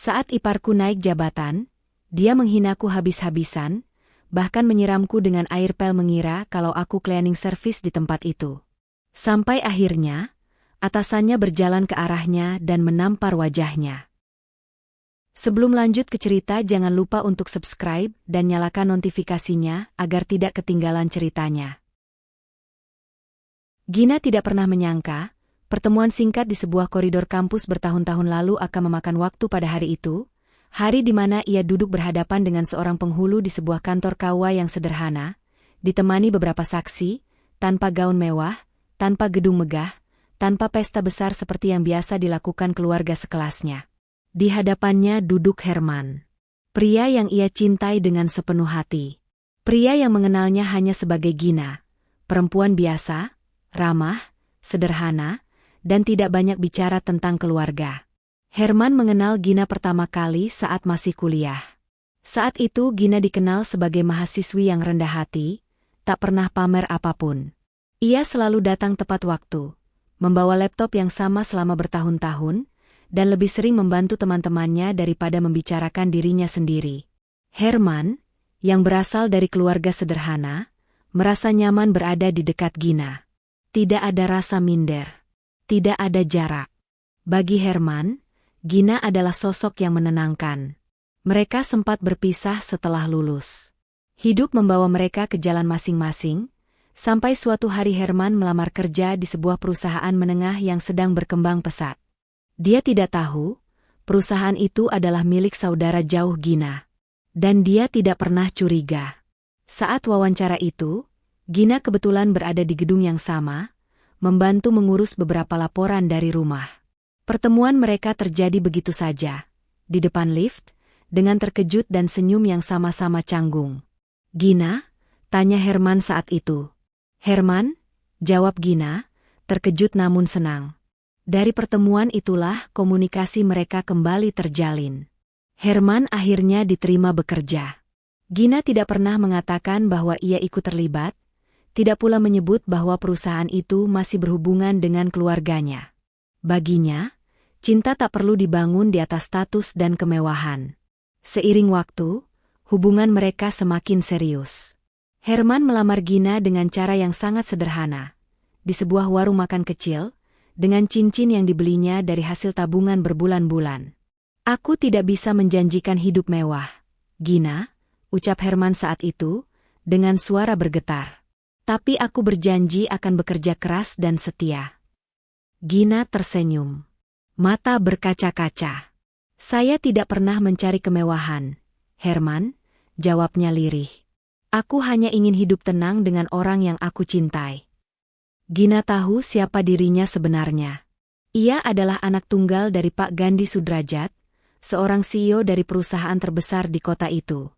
Saat iparku naik jabatan, dia menghinaku habis-habisan, bahkan menyiramku dengan air pel mengira kalau aku cleaning service di tempat itu. Sampai akhirnya, atasannya berjalan ke arahnya dan menampar wajahnya. Sebelum lanjut ke cerita, jangan lupa untuk subscribe dan nyalakan notifikasinya agar tidak ketinggalan ceritanya. Gina tidak pernah menyangka, pertemuan singkat di sebuah koridor kampus bertahun-tahun lalu akan memakan waktu pada hari itu, hari di mana ia duduk berhadapan dengan seorang penghulu di sebuah kantor KUA yang sederhana, ditemani beberapa saksi, tanpa gaun mewah, tanpa gedung megah, tanpa pesta besar seperti yang biasa dilakukan keluarga sekelasnya. Di hadapannya duduk Herman, pria yang ia cintai dengan sepenuh hati. Pria yang mengenalnya hanya sebagai Gina, perempuan biasa, ramah, sederhana, dan tidak banyak bicara tentang keluarga. Herman mengenal Gina pertama kali saat masih kuliah. Saat itu Gina dikenal sebagai mahasiswi yang rendah hati, tak pernah pamer apapun. Ia selalu datang tepat waktu, membawa laptop yang sama selama bertahun-tahun, dan lebih sering membantu teman-temannya daripada membicarakan dirinya sendiri. Herman, yang berasal dari keluarga sederhana, merasa nyaman berada di dekat Gina. Tidak ada rasa minder. Tidak ada jarak. Bagi Herman, Gina adalah sosok yang menenangkan. Mereka sempat berpisah setelah lulus. Hidup membawa mereka ke jalan masing-masing, sampai suatu hari Herman melamar kerja di sebuah perusahaan menengah yang sedang berkembang pesat. Dia tidak tahu, perusahaan itu adalah milik saudara jauh Gina. Dan dia tidak pernah curiga. Saat wawancara itu, Gina kebetulan berada di gedung yang sama, membantu mengurus beberapa laporan dari rumah. Pertemuan mereka terjadi begitu saja, di depan lift, dengan terkejut dan senyum yang sama-sama canggung. "Gina?" tanya Herman saat itu. "Herman?" jawab Gina, terkejut namun senang. Dari pertemuan itulah komunikasi mereka kembali terjalin. Herman akhirnya diterima bekerja. Gina tidak pernah mengatakan bahwa ia ikut terlibat, tidak pula menyebut bahwa perusahaan itu masih berhubungan dengan keluarganya. Baginya, cinta tak perlu dibangun di atas status dan kemewahan. Seiring waktu, hubungan mereka semakin serius. Herman melamar Gina dengan cara yang sangat sederhana, di sebuah warung makan kecil, dengan cincin yang dibelinya dari hasil tabungan berbulan-bulan. "Aku tidak bisa menjanjikan hidup mewah, Gina," ucap Herman saat itu, dengan suara bergetar. "Tapi aku berjanji akan bekerja keras dan setia." Gina tersenyum. Mata berkaca-kaca. "Saya tidak pernah mencari kemewahan, Herman," jawabnya lirih. "Aku hanya ingin hidup tenang dengan orang yang aku cintai." Gina tahu siapa dirinya sebenarnya. Ia adalah anak tunggal dari Pak Gandhi Sudrajat, seorang CEO dari perusahaan terbesar di kota itu.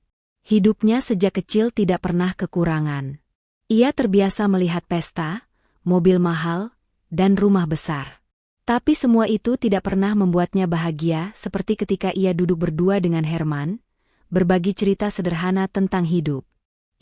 Hidupnya sejak kecil tidak pernah kekurangan. Ia terbiasa melihat pesta, mobil mahal, dan rumah besar. Tapi semua itu tidak pernah membuatnya bahagia seperti ketika ia duduk berdua dengan Herman, berbagi cerita sederhana tentang hidup.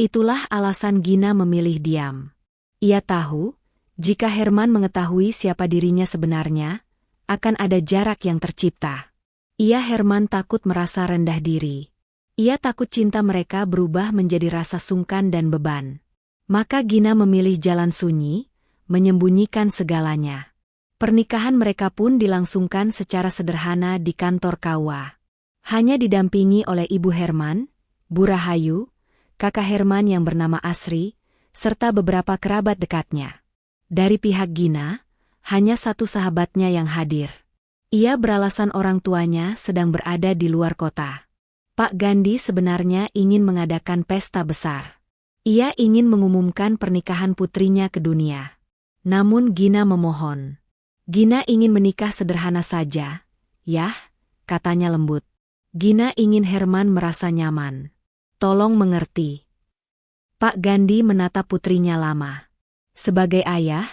Itulah alasan Gina memilih diam. Ia tahu, jika Herman mengetahui siapa dirinya sebenarnya, akan ada jarak yang tercipta. Herman takut merasa rendah diri. Ia takut cinta mereka berubah menjadi rasa sungkan dan beban. Maka Gina memilih jalan sunyi, menyembunyikan segalanya. Pernikahan mereka pun dilangsungkan secara sederhana di kantor KUA. Hanya didampingi oleh ibu Herman, Bu Rahayu, kakak Herman yang bernama Asri, serta beberapa kerabat dekatnya. Dari pihak Gina, hanya satu sahabatnya yang hadir. Ia beralasan orang tuanya sedang berada di luar kota. Pak Gandhi sebenarnya ingin mengadakan pesta besar. Ia ingin mengumumkan pernikahan putrinya ke dunia. Namun Gina memohon. "Gina ingin menikah sederhana saja, yah," katanya lembut. Gina ingin Herman merasa nyaman. "Tolong mengerti." Pak Gandhi menatap putrinya lama. Sebagai ayah,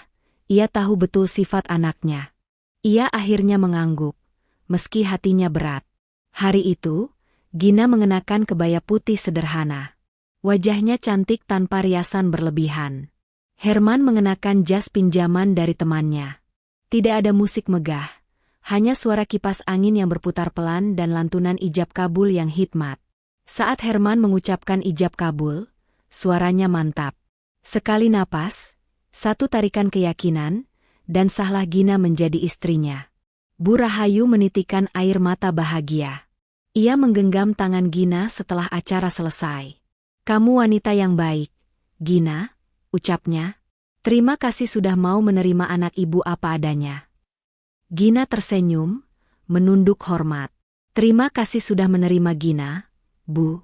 ia tahu betul sifat anaknya. Ia akhirnya mengangguk, meski hatinya berat. Hari itu, Gina mengenakan kebaya putih sederhana. Wajahnya cantik tanpa riasan berlebihan. Herman mengenakan jas pinjaman dari temannya. Tidak ada musik megah, Hanya suara kipas angin yang berputar pelan dan lantunan ijab kabul yang hikmat. Saat Herman mengucapkan ijab kabul, suaranya mantap. Sekali napas, satu tarikan keyakinan, dan sahlah Gina menjadi istrinya. Bu Rahayu menitikkan air mata bahagia. Ia menggenggam tangan Gina setelah acara selesai. "Kamu wanita yang baik, Gina," ucapnya. "Terima kasih sudah mau menerima anak ibu apa adanya." Gina tersenyum, menunduk hormat. "Terima kasih sudah menerima Gina, Bu."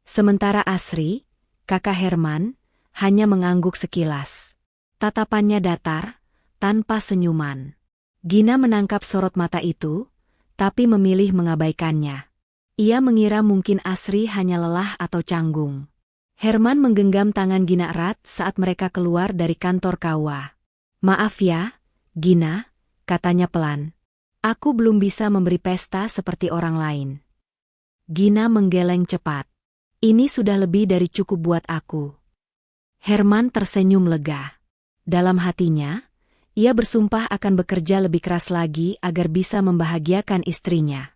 Sementara Asri, kakak Herman, hanya mengangguk sekilas. Tatapannya datar, tanpa senyuman. Gina menangkap sorot mata itu, tapi memilih mengabaikannya. Ia mengira mungkin Asri hanya lelah atau canggung. Herman menggenggam tangan Gina erat saat mereka keluar dari kantor KUA. "Maaf ya, Gina," katanya pelan. "Aku belum bisa memberi pesta seperti orang lain." Gina menggeleng cepat. "Ini sudah lebih dari cukup buat aku." Herman tersenyum lega. Dalam hatinya, ia bersumpah akan bekerja lebih keras lagi agar bisa membahagiakan istrinya.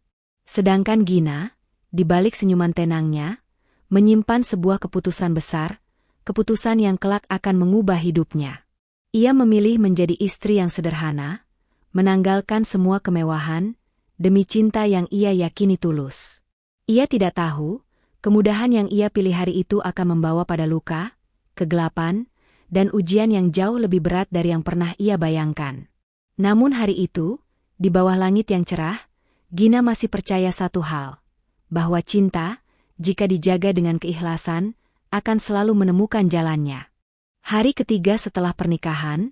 Sedangkan Gina, di balik senyuman tenangnya, menyimpan sebuah keputusan besar, keputusan yang kelak akan mengubah hidupnya. Ia memilih menjadi istri yang sederhana, menanggalkan semua kemewahan, demi cinta yang ia yakini tulus. Ia tidak tahu, kemudahan yang ia pilih hari itu akan membawa pada luka, kegelapan, dan ujian yang jauh lebih berat dari yang pernah ia bayangkan. Namun hari itu, di bawah langit yang cerah, Gina masih percaya satu hal, bahwa cinta, jika dijaga dengan keikhlasan, akan selalu menemukan jalannya. Hari ketiga setelah pernikahan,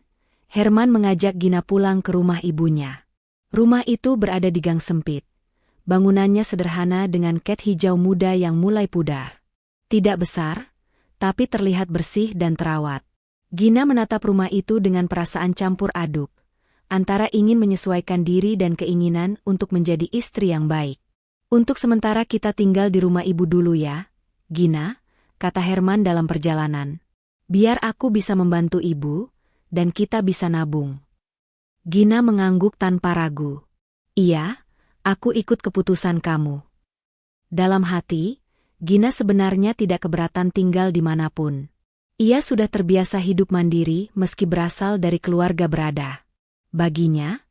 Herman mengajak Gina pulang ke rumah ibunya. Rumah itu berada di gang sempit. Bangunannya sederhana dengan cat hijau muda yang mulai pudar. Tidak besar, tapi terlihat bersih dan terawat. Gina menatap rumah itu dengan perasaan campur aduk, antara ingin menyesuaikan diri dan keinginan untuk menjadi istri yang baik. "Untuk sementara kita tinggal di rumah ibu dulu ya, Gina," kata Herman dalam perjalanan. "Biar aku bisa membantu ibu, dan kita bisa nabung." Gina mengangguk tanpa ragu. "Iya, aku ikut keputusan kamu." Dalam hati, Gina sebenarnya tidak keberatan tinggal dimanapun. Ia sudah terbiasa hidup mandiri meski berasal dari keluarga berada. Baginya,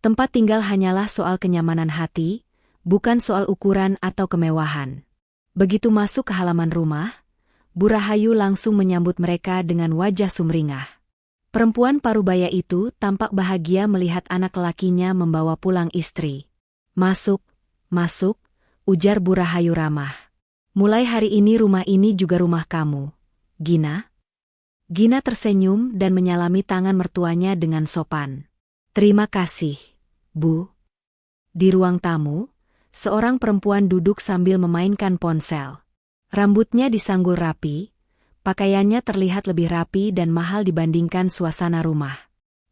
tempat tinggal hanyalah soal kenyamanan hati, bukan soal ukuran atau kemewahan. Begitu masuk ke halaman rumah, Bu Rahayu langsung menyambut mereka dengan wajah sumringah. Perempuan parubaya itu tampak bahagia melihat anak lakinya membawa pulang istri. "Masuk, masuk," ujar Bu Rahayu ramah. "Mulai hari ini rumah ini juga rumah kamu, Gina." Gina tersenyum dan menyalami tangan mertuanya dengan sopan. "Terima kasih, Bu." Di ruang tamu, seorang perempuan duduk sambil memainkan ponsel. Rambutnya disanggul rapi, pakaiannya terlihat lebih rapi dan mahal dibandingkan suasana rumah.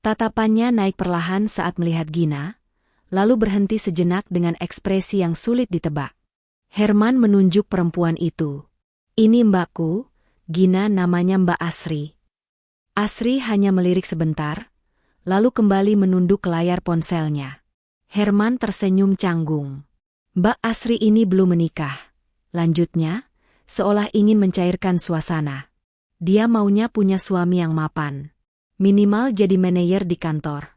Tatapannya naik perlahan saat melihat Gina, lalu berhenti sejenak dengan ekspresi yang sulit ditebak. Herman menunjuk perempuan itu. "Ini mbakku, Gina, namanya Mbak Asri." Asri hanya melirik sebentar, lalu kembali menunduk ke layar ponselnya. Herman tersenyum canggung. "Mbak Asri ini belum menikah," lanjutnya, seolah ingin mencairkan suasana. "Dia maunya punya suami yang mapan. Minimal jadi manajer di kantor."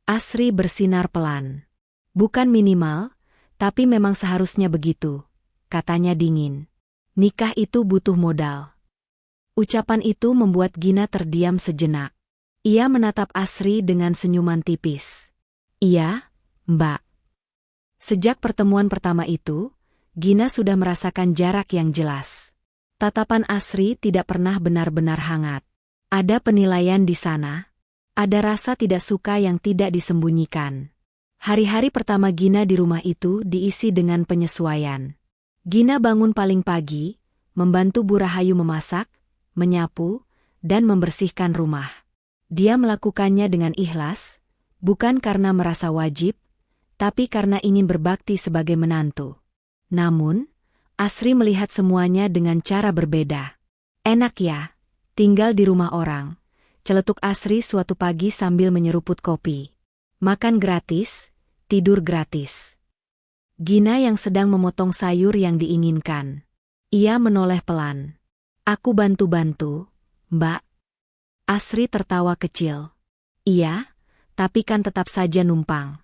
Asri bersinar pelan. "Bukan minimal, tapi memang seharusnya begitu," katanya dingin. "Nikah itu butuh modal." Ucapan itu membuat Gina terdiam sejenak. Ia menatap Asri dengan senyuman tipis. "Iya, Mbak." Sejak pertemuan pertama itu, Gina sudah merasakan jarak yang jelas. Tatapan Asri tidak pernah benar-benar hangat. Ada penilaian di sana. Ada rasa tidak suka yang tidak disembunyikan. Hari-hari pertama Gina di rumah itu diisi dengan penyesuaian. Gina bangun paling pagi, membantu Bu Rahayu memasak, menyapu, dan membersihkan rumah. Dia melakukannya dengan ikhlas, bukan karena merasa wajib, tapi karena ingin berbakti sebagai menantu. Namun, Asri melihat semuanya dengan cara berbeda. "Enak ya, tinggal di rumah orang," celetuk Asri suatu pagi sambil menyeruput kopi. "Makan gratis, tidur gratis. Gina yang sedang memotong sayur yang diinginkan. Ia menoleh pelan. Aku bantu-bantu, Mbak. Asri tertawa kecil. Iya, tapi kan tetap saja numpang.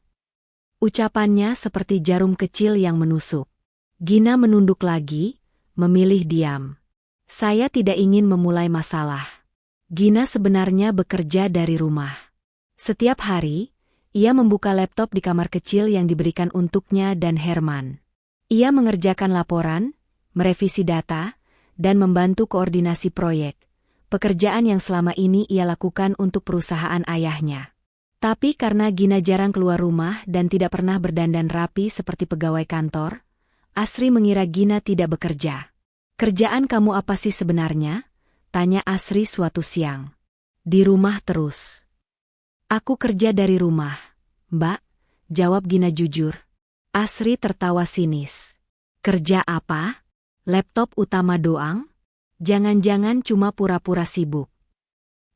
Ucapannya seperti jarum kecil yang menusuk. Gina menunduk lagi, memilih diam. Saya tidak ingin memulai masalah. Gina sebenarnya bekerja dari rumah. Setiap hari, ia membuka laptop di kamar kecil yang diberikan untuknya dan Herman. Ia mengerjakan laporan, merevisi data, dan membantu koordinasi proyek, pekerjaan yang selama ini ia lakukan untuk perusahaan ayahnya. Tapi karena Gina jarang keluar rumah dan tidak pernah berdandan rapi seperti pegawai kantor, Asri mengira Gina tidak bekerja. Kerjaan kamu apa sih sebenarnya? Tanya Asri suatu siang. Di rumah terus. Aku kerja dari rumah, Mbak, jawab Gina jujur. Asri tertawa sinis. Kerja apa? Laptop utama doang? Jangan-jangan cuma pura-pura sibuk.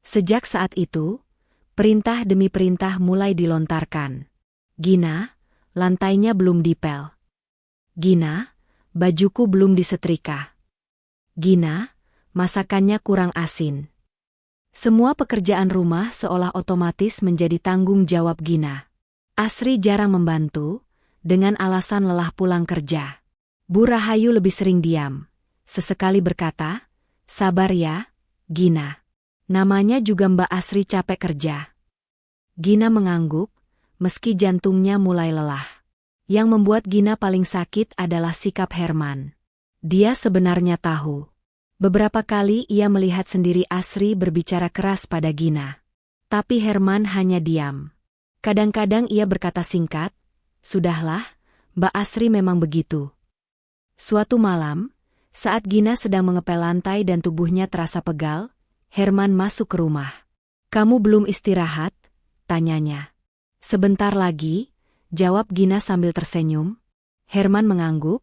Sejak saat itu, perintah demi perintah mulai dilontarkan. Gina, lantainya belum dipel. Gina, bajuku belum disetrika. Gina, masakannya kurang asin. Semua pekerjaan rumah seolah otomatis menjadi tanggung jawab Gina. Asri jarang membantu, dengan alasan lelah pulang kerja. Bu Rahayu lebih sering diam. Sesekali berkata, sabar ya, Gina. Namanya juga Mbak Asri capek kerja. Gina mengangguk, meski jantungnya mulai lelah. Yang membuat Gina paling sakit adalah sikap Herman. Dia sebenarnya tahu. Beberapa kali ia melihat sendiri Asri berbicara keras pada Gina. Tapi Herman hanya diam. Kadang-kadang ia berkata singkat, sudahlah, Mbak Asri memang begitu. Suatu malam, saat Gina sedang mengepel lantai dan tubuhnya terasa pegal, Herman masuk ke rumah. Kamu belum istirahat? Tanyanya. Sebentar lagi, jawab Gina sambil tersenyum. Herman mengangguk,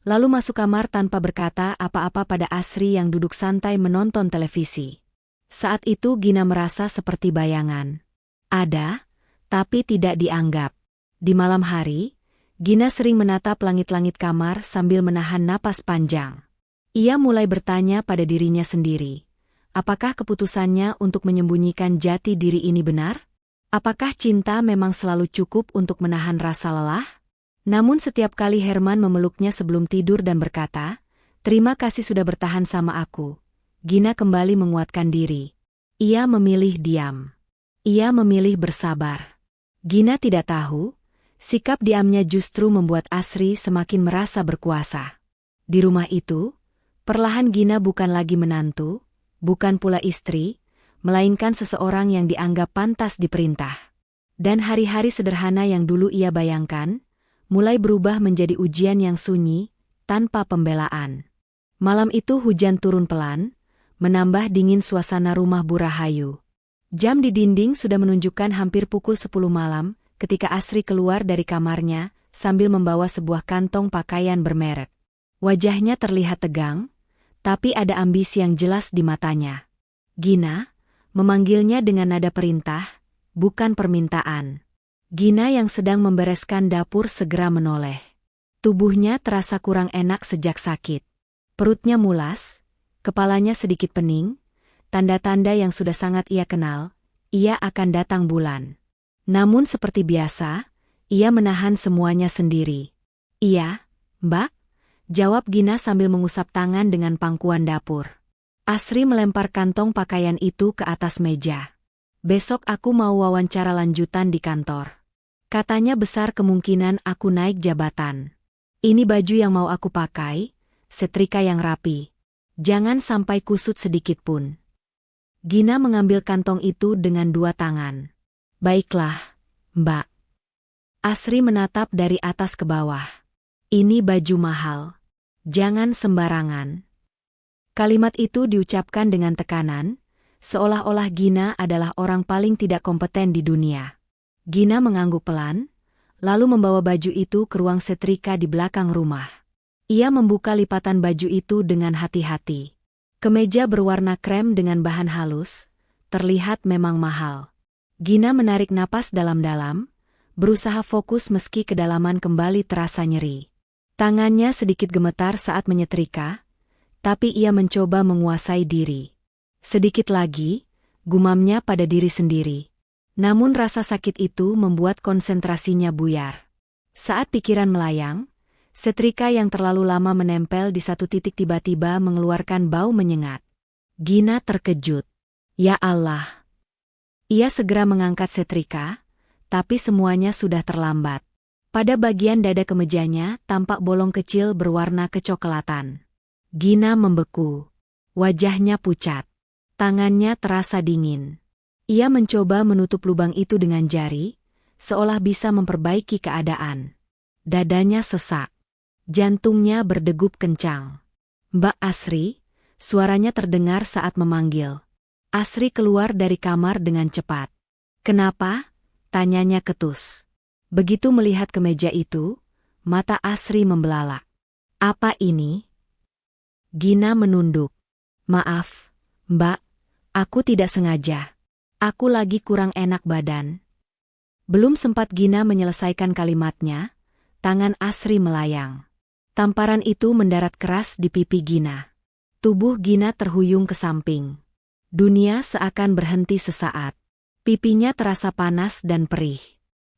lalu masuk kamar tanpa berkata apa-apa pada Asri yang duduk santai menonton televisi. Saat itu Gina merasa seperti bayangan. Ada, tapi tidak dianggap. Di malam hari, Gina sering menatap langit-langit kamar sambil menahan napas panjang. Ia mulai bertanya pada dirinya sendiri. Apakah keputusannya untuk menyembunyikan jati diri ini benar? Apakah cinta memang selalu cukup untuk menahan rasa lelah? Namun setiap kali Herman memeluknya sebelum tidur dan berkata, terima kasih sudah bertahan sama aku, Gina kembali menguatkan diri. Ia memilih diam. Ia memilih bersabar. Gina tidak tahu, sikap diamnya justru membuat Asri semakin merasa berkuasa. Di rumah itu, perlahan Gina bukan lagi menantu, bukan pula istri, melainkan seseorang yang dianggap pantas diperintah. Dan hari-hari sederhana yang dulu ia bayangkan, mulai berubah menjadi ujian yang sunyi, tanpa pembelaan. Malam itu hujan turun pelan, menambah dingin suasana rumah Bu Rahayu. Jam di dinding sudah menunjukkan hampir pukul 10 malam, ketika Asri keluar dari kamarnya, sambil membawa sebuah kantong pakaian bermerek. Wajahnya terlihat tegang, tapi ada ambisi yang jelas di matanya. Gina, memanggilnya dengan nada perintah, bukan permintaan. Gina yang sedang membereskan dapur segera menoleh. Tubuhnya terasa kurang enak sejak sakit. Perutnya mulas, kepalanya sedikit pening, tanda-tanda yang sudah sangat ia kenal, ia akan datang bulan. Namun seperti biasa, ia menahan semuanya sendiri. Iya, Mbak, jawab Gina sambil mengusap tangan dengan pangkuan dapur. Asri melempar kantong pakaian itu ke atas meja. Besok aku mau wawancara lanjutan di kantor. Katanya besar kemungkinan aku naik jabatan. Ini baju yang mau aku pakai, setrika yang rapi. Jangan sampai kusut sedikit pun. Gina mengambil kantong itu dengan dua tangan. Baiklah, Mbak. Asri menatap dari atas ke bawah. Ini baju mahal. Jangan sembarangan. Kalimat itu diucapkan dengan tekanan, seolah-olah Gina adalah orang paling tidak kompeten di dunia. Gina mengangguk pelan, lalu membawa baju itu ke ruang setrika di belakang rumah. Ia membuka lipatan baju itu dengan hati-hati. Kemeja berwarna krem dengan bahan halus, terlihat memang mahal. Gina menarik napas dalam-dalam, berusaha fokus meski kedalaman kembali terasa nyeri. Tangannya sedikit gemetar saat menyetrika, tapi ia mencoba menguasai diri. Sedikit lagi, gumamnya pada diri sendiri. Namun rasa sakit itu membuat konsentrasinya buyar. Saat pikiran melayang, setrika yang terlalu lama menempel di satu titik tiba-tiba mengeluarkan bau menyengat. Gina terkejut. Ya Allah! Ia segera mengangkat setrika, tapi semuanya sudah terlambat. Pada bagian dada kemejanya tampak bolong kecil berwarna kecoklatan. Gina membeku. Wajahnya pucat. Tangannya terasa dingin. Ia mencoba menutup lubang itu dengan jari, seolah bisa memperbaiki keadaan. Dadanya sesak. Jantungnya berdegup kencang. Mbak Asri, suaranya terdengar saat memanggil. Asri keluar dari kamar dengan cepat. Kenapa? Tanyanya ketus. Begitu melihat kemeja itu, mata Asri membelalak. Apa ini? Gina menunduk. Maaf, Mbak, aku tidak sengaja. Aku lagi kurang enak badan. Belum sempat Gina menyelesaikan kalimatnya, tangan Asri melayang. Tamparan itu mendarat keras di pipi Gina. Tubuh Gina terhuyung ke samping. Dunia seakan berhenti sesaat. Pipinya terasa panas dan perih.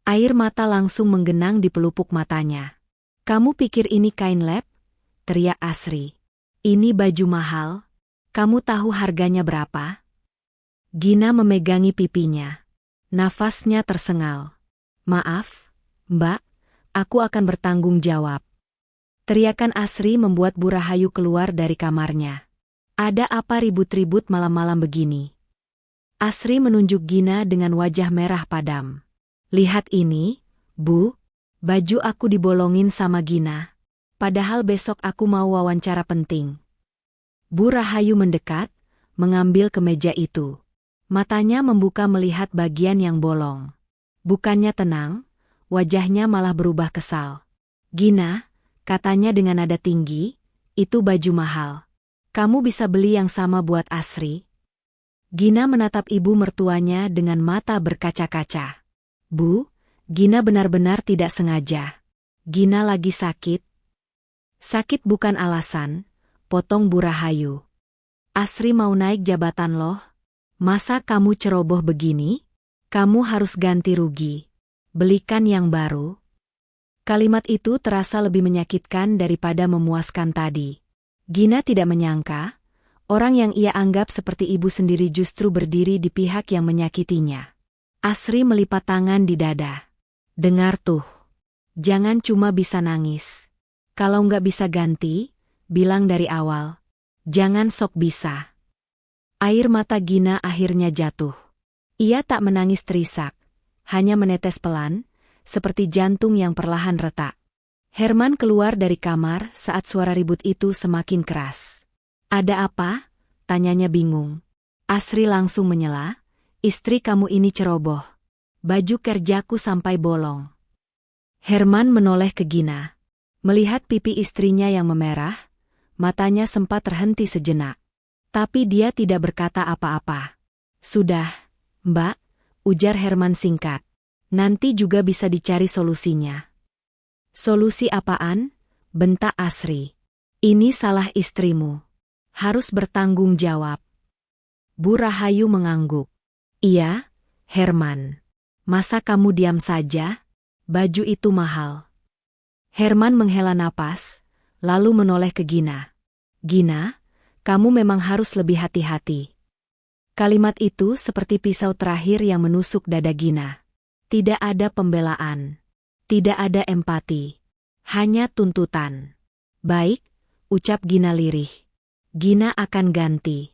Air mata langsung menggenang di pelupuk matanya. Kamu pikir ini kain lap? Teriak Asri. Ini baju mahal. Kamu tahu harganya berapa? Gina memegangi pipinya. Nafasnya tersengal. Maaf, Mbak, aku akan bertanggung jawab. Teriakan Asri membuat Bu Rahayu keluar dari kamarnya. Ada apa ribut-ribut malam-malam begini? Asri menunjuk Gina dengan wajah merah padam. Lihat ini, Bu, baju aku dibolongin sama Gina. Padahal besok aku mau wawancara penting. Bu Rahayu mendekat, mengambil kemeja itu. Matanya membuka melihat bagian yang bolong. Bukannya tenang, wajahnya malah berubah kesal. Gina, katanya dengan nada tinggi, itu baju mahal. Kamu bisa beli yang sama buat Asri? Gina menatap ibu mertuanya dengan mata berkaca-kaca. Bu, Gina benar-benar tidak sengaja. Gina lagi sakit. Sakit bukan alasan, potong Bu Rahayu. Asri mau naik jabatan loh. Masa kamu ceroboh begini? Kamu harus ganti rugi. Belikan yang baru. Kalimat itu terasa lebih menyakitkan daripada memuaskan tadi. Gina tidak menyangka, orang yang ia anggap seperti ibu sendiri justru berdiri di pihak yang menyakitinya. Asri melipat tangan di dada. Dengar tuh. Jangan cuma bisa nangis. Kalau nggak bisa ganti, bilang dari awal. Jangan sok bisa. Air mata Gina akhirnya jatuh. Ia tak menangis terisak, hanya menetes pelan, seperti jantung yang perlahan retak. Herman keluar dari kamar saat suara ribut itu semakin keras. Ada apa? Tanyanya bingung. Asri langsung menyela, istri kamu ini ceroboh. Baju kerjaku sampai bolong. Herman menoleh ke Gina. Melihat pipi istrinya yang memerah, matanya sempat terhenti sejenak. Tapi dia tidak berkata apa-apa. Sudah, Mbak, ujar Herman singkat. Nanti juga bisa dicari solusinya. Solusi apaan? Bentak Asri. Ini salah istrimu. Harus bertanggung jawab. Bu Rahayu mengangguk. Iya, Herman. Masa kamu diam saja? Baju itu mahal. Herman menghela napas, lalu menoleh ke Gina. Gina, kamu memang harus lebih hati-hati. Kalimat itu seperti pisau terakhir yang menusuk dada Gina. Tidak ada pembelaan. Tidak ada empati. Hanya tuntutan. Baik, ucap Gina lirih. Gina akan ganti.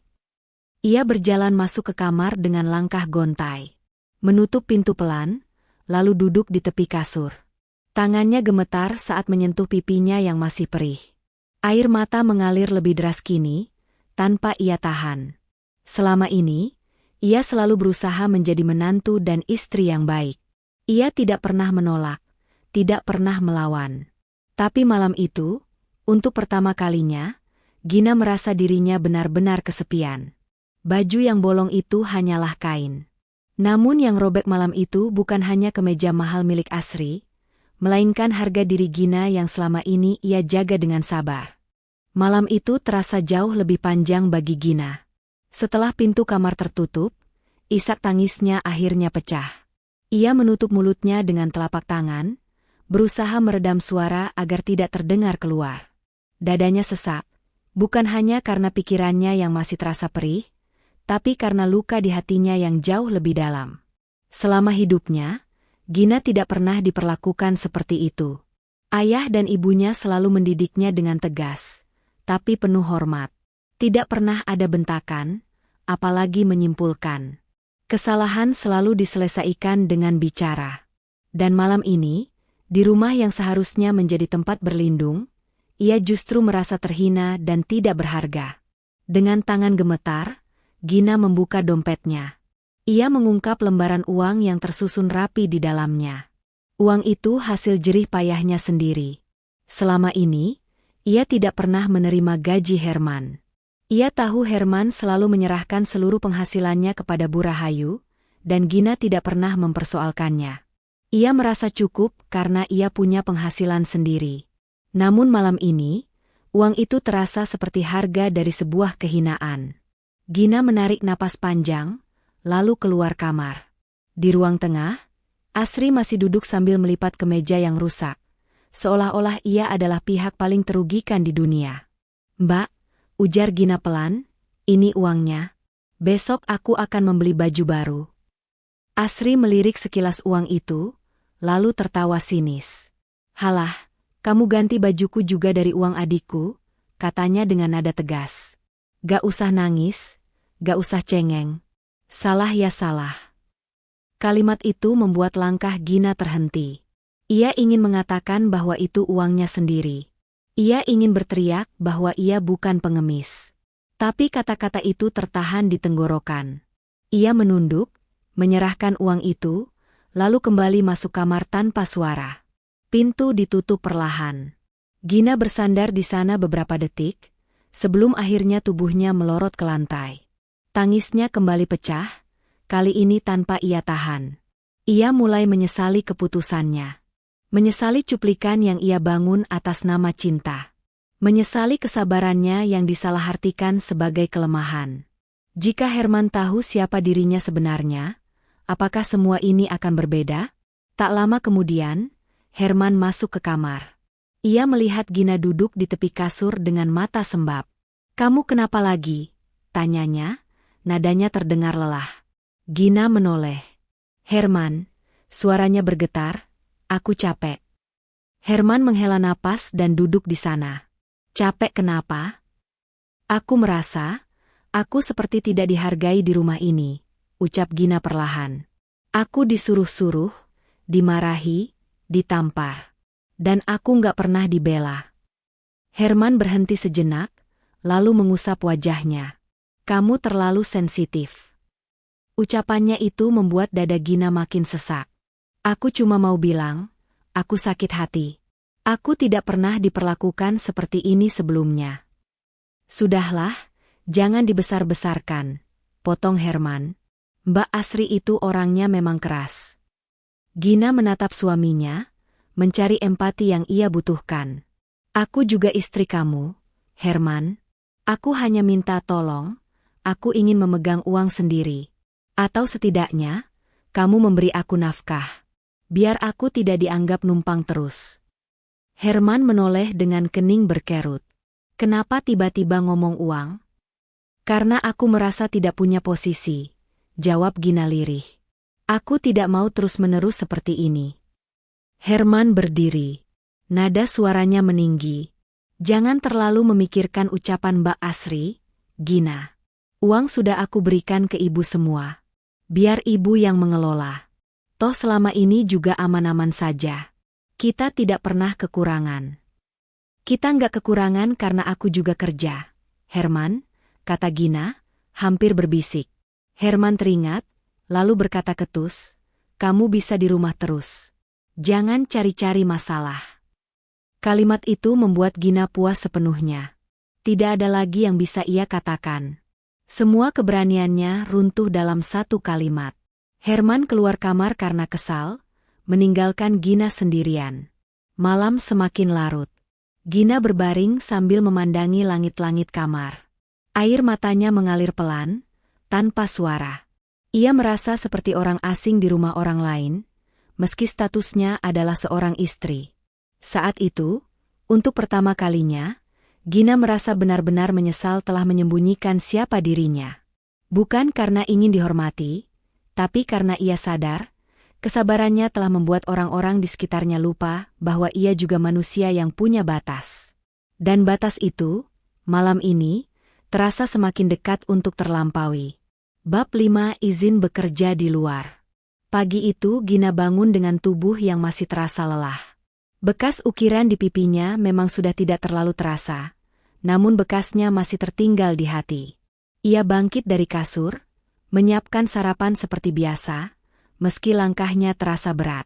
Ia berjalan masuk ke kamar dengan langkah gontai. Menutup pintu pelan, lalu duduk di tepi kasur. Tangannya gemetar saat menyentuh pipinya yang masih perih. Air mata mengalir lebih deras kini, tanpa ia tahan. Selama ini, ia selalu berusaha menjadi menantu dan istri yang baik. Ia tidak pernah menolak, tidak pernah melawan. Tapi malam itu, untuk pertama kalinya, Gina merasa dirinya benar-benar kesepian. Baju yang bolong itu hanyalah kain. Namun yang robek malam itu bukan hanya kemeja mahal milik Asri, melainkan harga diri Gina yang selama ini ia jaga dengan sabar. Malam itu terasa jauh lebih panjang bagi Gina. Setelah pintu kamar tertutup, isak tangisnya akhirnya pecah. Ia menutup mulutnya dengan telapak tangan, berusaha meredam suara agar tidak terdengar keluar. Dadanya sesak, bukan hanya karena pikirannya yang masih terasa perih, tapi karena luka di hatinya yang jauh lebih dalam. Selama hidupnya, Gina tidak pernah diperlakukan seperti itu. Ayah dan ibunya selalu mendidiknya dengan tegas, tapi penuh hormat. Tidak pernah ada bentakan, apalagi menyimpulkan. Kesalahan selalu diselesaikan dengan bicara. Dan malam ini, di rumah yang seharusnya menjadi tempat berlindung, ia justru merasa terhina dan tidak berharga. Dengan tangan gemetar, Gina membuka dompetnya. Ia mengungkap lembaran uang yang tersusun rapi di dalamnya. Uang itu hasil jerih payahnya sendiri. Selama ini, ia tidak pernah menerima gaji Herman. Ia tahu Herman selalu menyerahkan seluruh penghasilannya kepada Bu Rahayu, dan Gina tidak pernah mempersoalkannya. Ia merasa cukup karena ia punya penghasilan sendiri. Namun malam ini, uang itu terasa seperti harga dari sebuah kehinaan. Gina menarik napas panjang, lalu keluar kamar. Di ruang tengah, Asri masih duduk sambil melipat kemeja yang rusak, seolah-olah ia adalah pihak paling terugikan di dunia. "Mbak," ujar Gina pelan, "ini uangnya. Besok aku akan membeli baju baru." Asri melirik sekilas uang itu, lalu tertawa sinis. "Halah, kamu ganti bajuku juga dari uang adikku," katanya dengan nada tegas. "Gak usah nangis. Gak usah cengeng. Salah ya salah." Kalimat itu membuat langkah Gina terhenti. Ia ingin mengatakan bahwa itu uangnya sendiri. Ia ingin berteriak bahwa ia bukan pengemis. Tapi kata-kata itu tertahan di tenggorokan. Ia menunduk, menyerahkan uang itu, lalu kembali masuk kamar tanpa suara. Pintu ditutup perlahan. Gina bersandar di sana beberapa detik, sebelum akhirnya tubuhnya melorot ke lantai. Tangisnya kembali pecah, kali ini tanpa ia tahan. Ia mulai menyesali keputusannya. Menyesali cuplikan yang ia bangun atas nama cinta. Menyesali kesabarannya yang disalahartikan sebagai kelemahan. Jika Herman tahu siapa dirinya sebenarnya, apakah semua ini akan berbeda? Tak lama kemudian, Herman masuk ke kamar. Ia melihat Gina duduk di tepi kasur dengan mata sembab. "Kamu kenapa lagi?" tanyanya. Nadanya terdengar lelah. Gina menoleh. "Herman," suaranya bergetar, "aku capek." Herman menghela napas dan duduk di sana. "Capek kenapa?" "Aku merasa, aku seperti tidak dihargai di rumah ini," ucap Gina perlahan. "Aku disuruh-suruh, dimarahi, ditampar. Dan aku nggak pernah dibela." Herman berhenti sejenak, lalu mengusap wajahnya. "Kamu terlalu sensitif." Ucapannya itu membuat dada Gina makin sesak. "Aku cuma mau bilang, aku sakit hati. Aku tidak pernah diperlakukan seperti ini sebelumnya." "Sudahlah, jangan dibesar-besarkan," potong Herman. "Mbak Asri itu orangnya memang keras." Gina menatap suaminya, mencari empati yang ia butuhkan. "Aku juga istri kamu, Herman. Aku hanya minta tolong. Aku ingin memegang uang sendiri. Atau setidaknya, kamu memberi aku nafkah. Biar aku tidak dianggap numpang terus." Herman menoleh dengan kening berkerut. "Kenapa tiba-tiba ngomong uang?" "Karena aku merasa tidak punya posisi," jawab Gina lirih. "Aku tidak mau terus-menerus seperti ini." Herman berdiri. Nada suaranya meninggi. "Jangan terlalu memikirkan ucapan Mbak Asri, Gina. Uang sudah aku berikan ke ibu semua. Biar ibu yang mengelola. Toh selama ini juga aman-aman saja. Kita tidak pernah kekurangan." "Kita nggak kekurangan karena aku juga kerja, Herman," kata Gina, hampir berbisik. Herman teringat, lalu berkata ketus, "Kamu bisa di rumah terus. Jangan cari-cari masalah." Kalimat itu membuat Gina puas sepenuhnya. Tidak ada lagi yang bisa ia katakan. Semua keberaniannya runtuh dalam satu kalimat. Herman keluar kamar karena kesal, meninggalkan Gina sendirian. Malam semakin larut. Gina berbaring sambil memandangi langit-langit kamar. Air matanya mengalir pelan, tanpa suara. Ia merasa seperti orang asing di rumah orang lain, meski statusnya adalah seorang istri. Saat itu, untuk pertama kalinya, Gina merasa benar-benar menyesal telah menyembunyikan siapa dirinya. Bukan karena ingin dihormati, tapi karena ia sadar, kesabarannya telah membuat orang-orang di sekitarnya lupa bahwa ia juga manusia yang punya batas. Dan batas itu, malam ini, terasa semakin dekat untuk terlampaui. Bab 5 Izin bekerja di luar. Pagi itu Gina bangun dengan tubuh yang masih terasa lelah. Bekas ukiran di pipinya memang sudah tidak terlalu terasa, namun bekasnya masih tertinggal di hati. Ia bangkit dari kasur, menyiapkan sarapan seperti biasa, meski langkahnya terasa berat.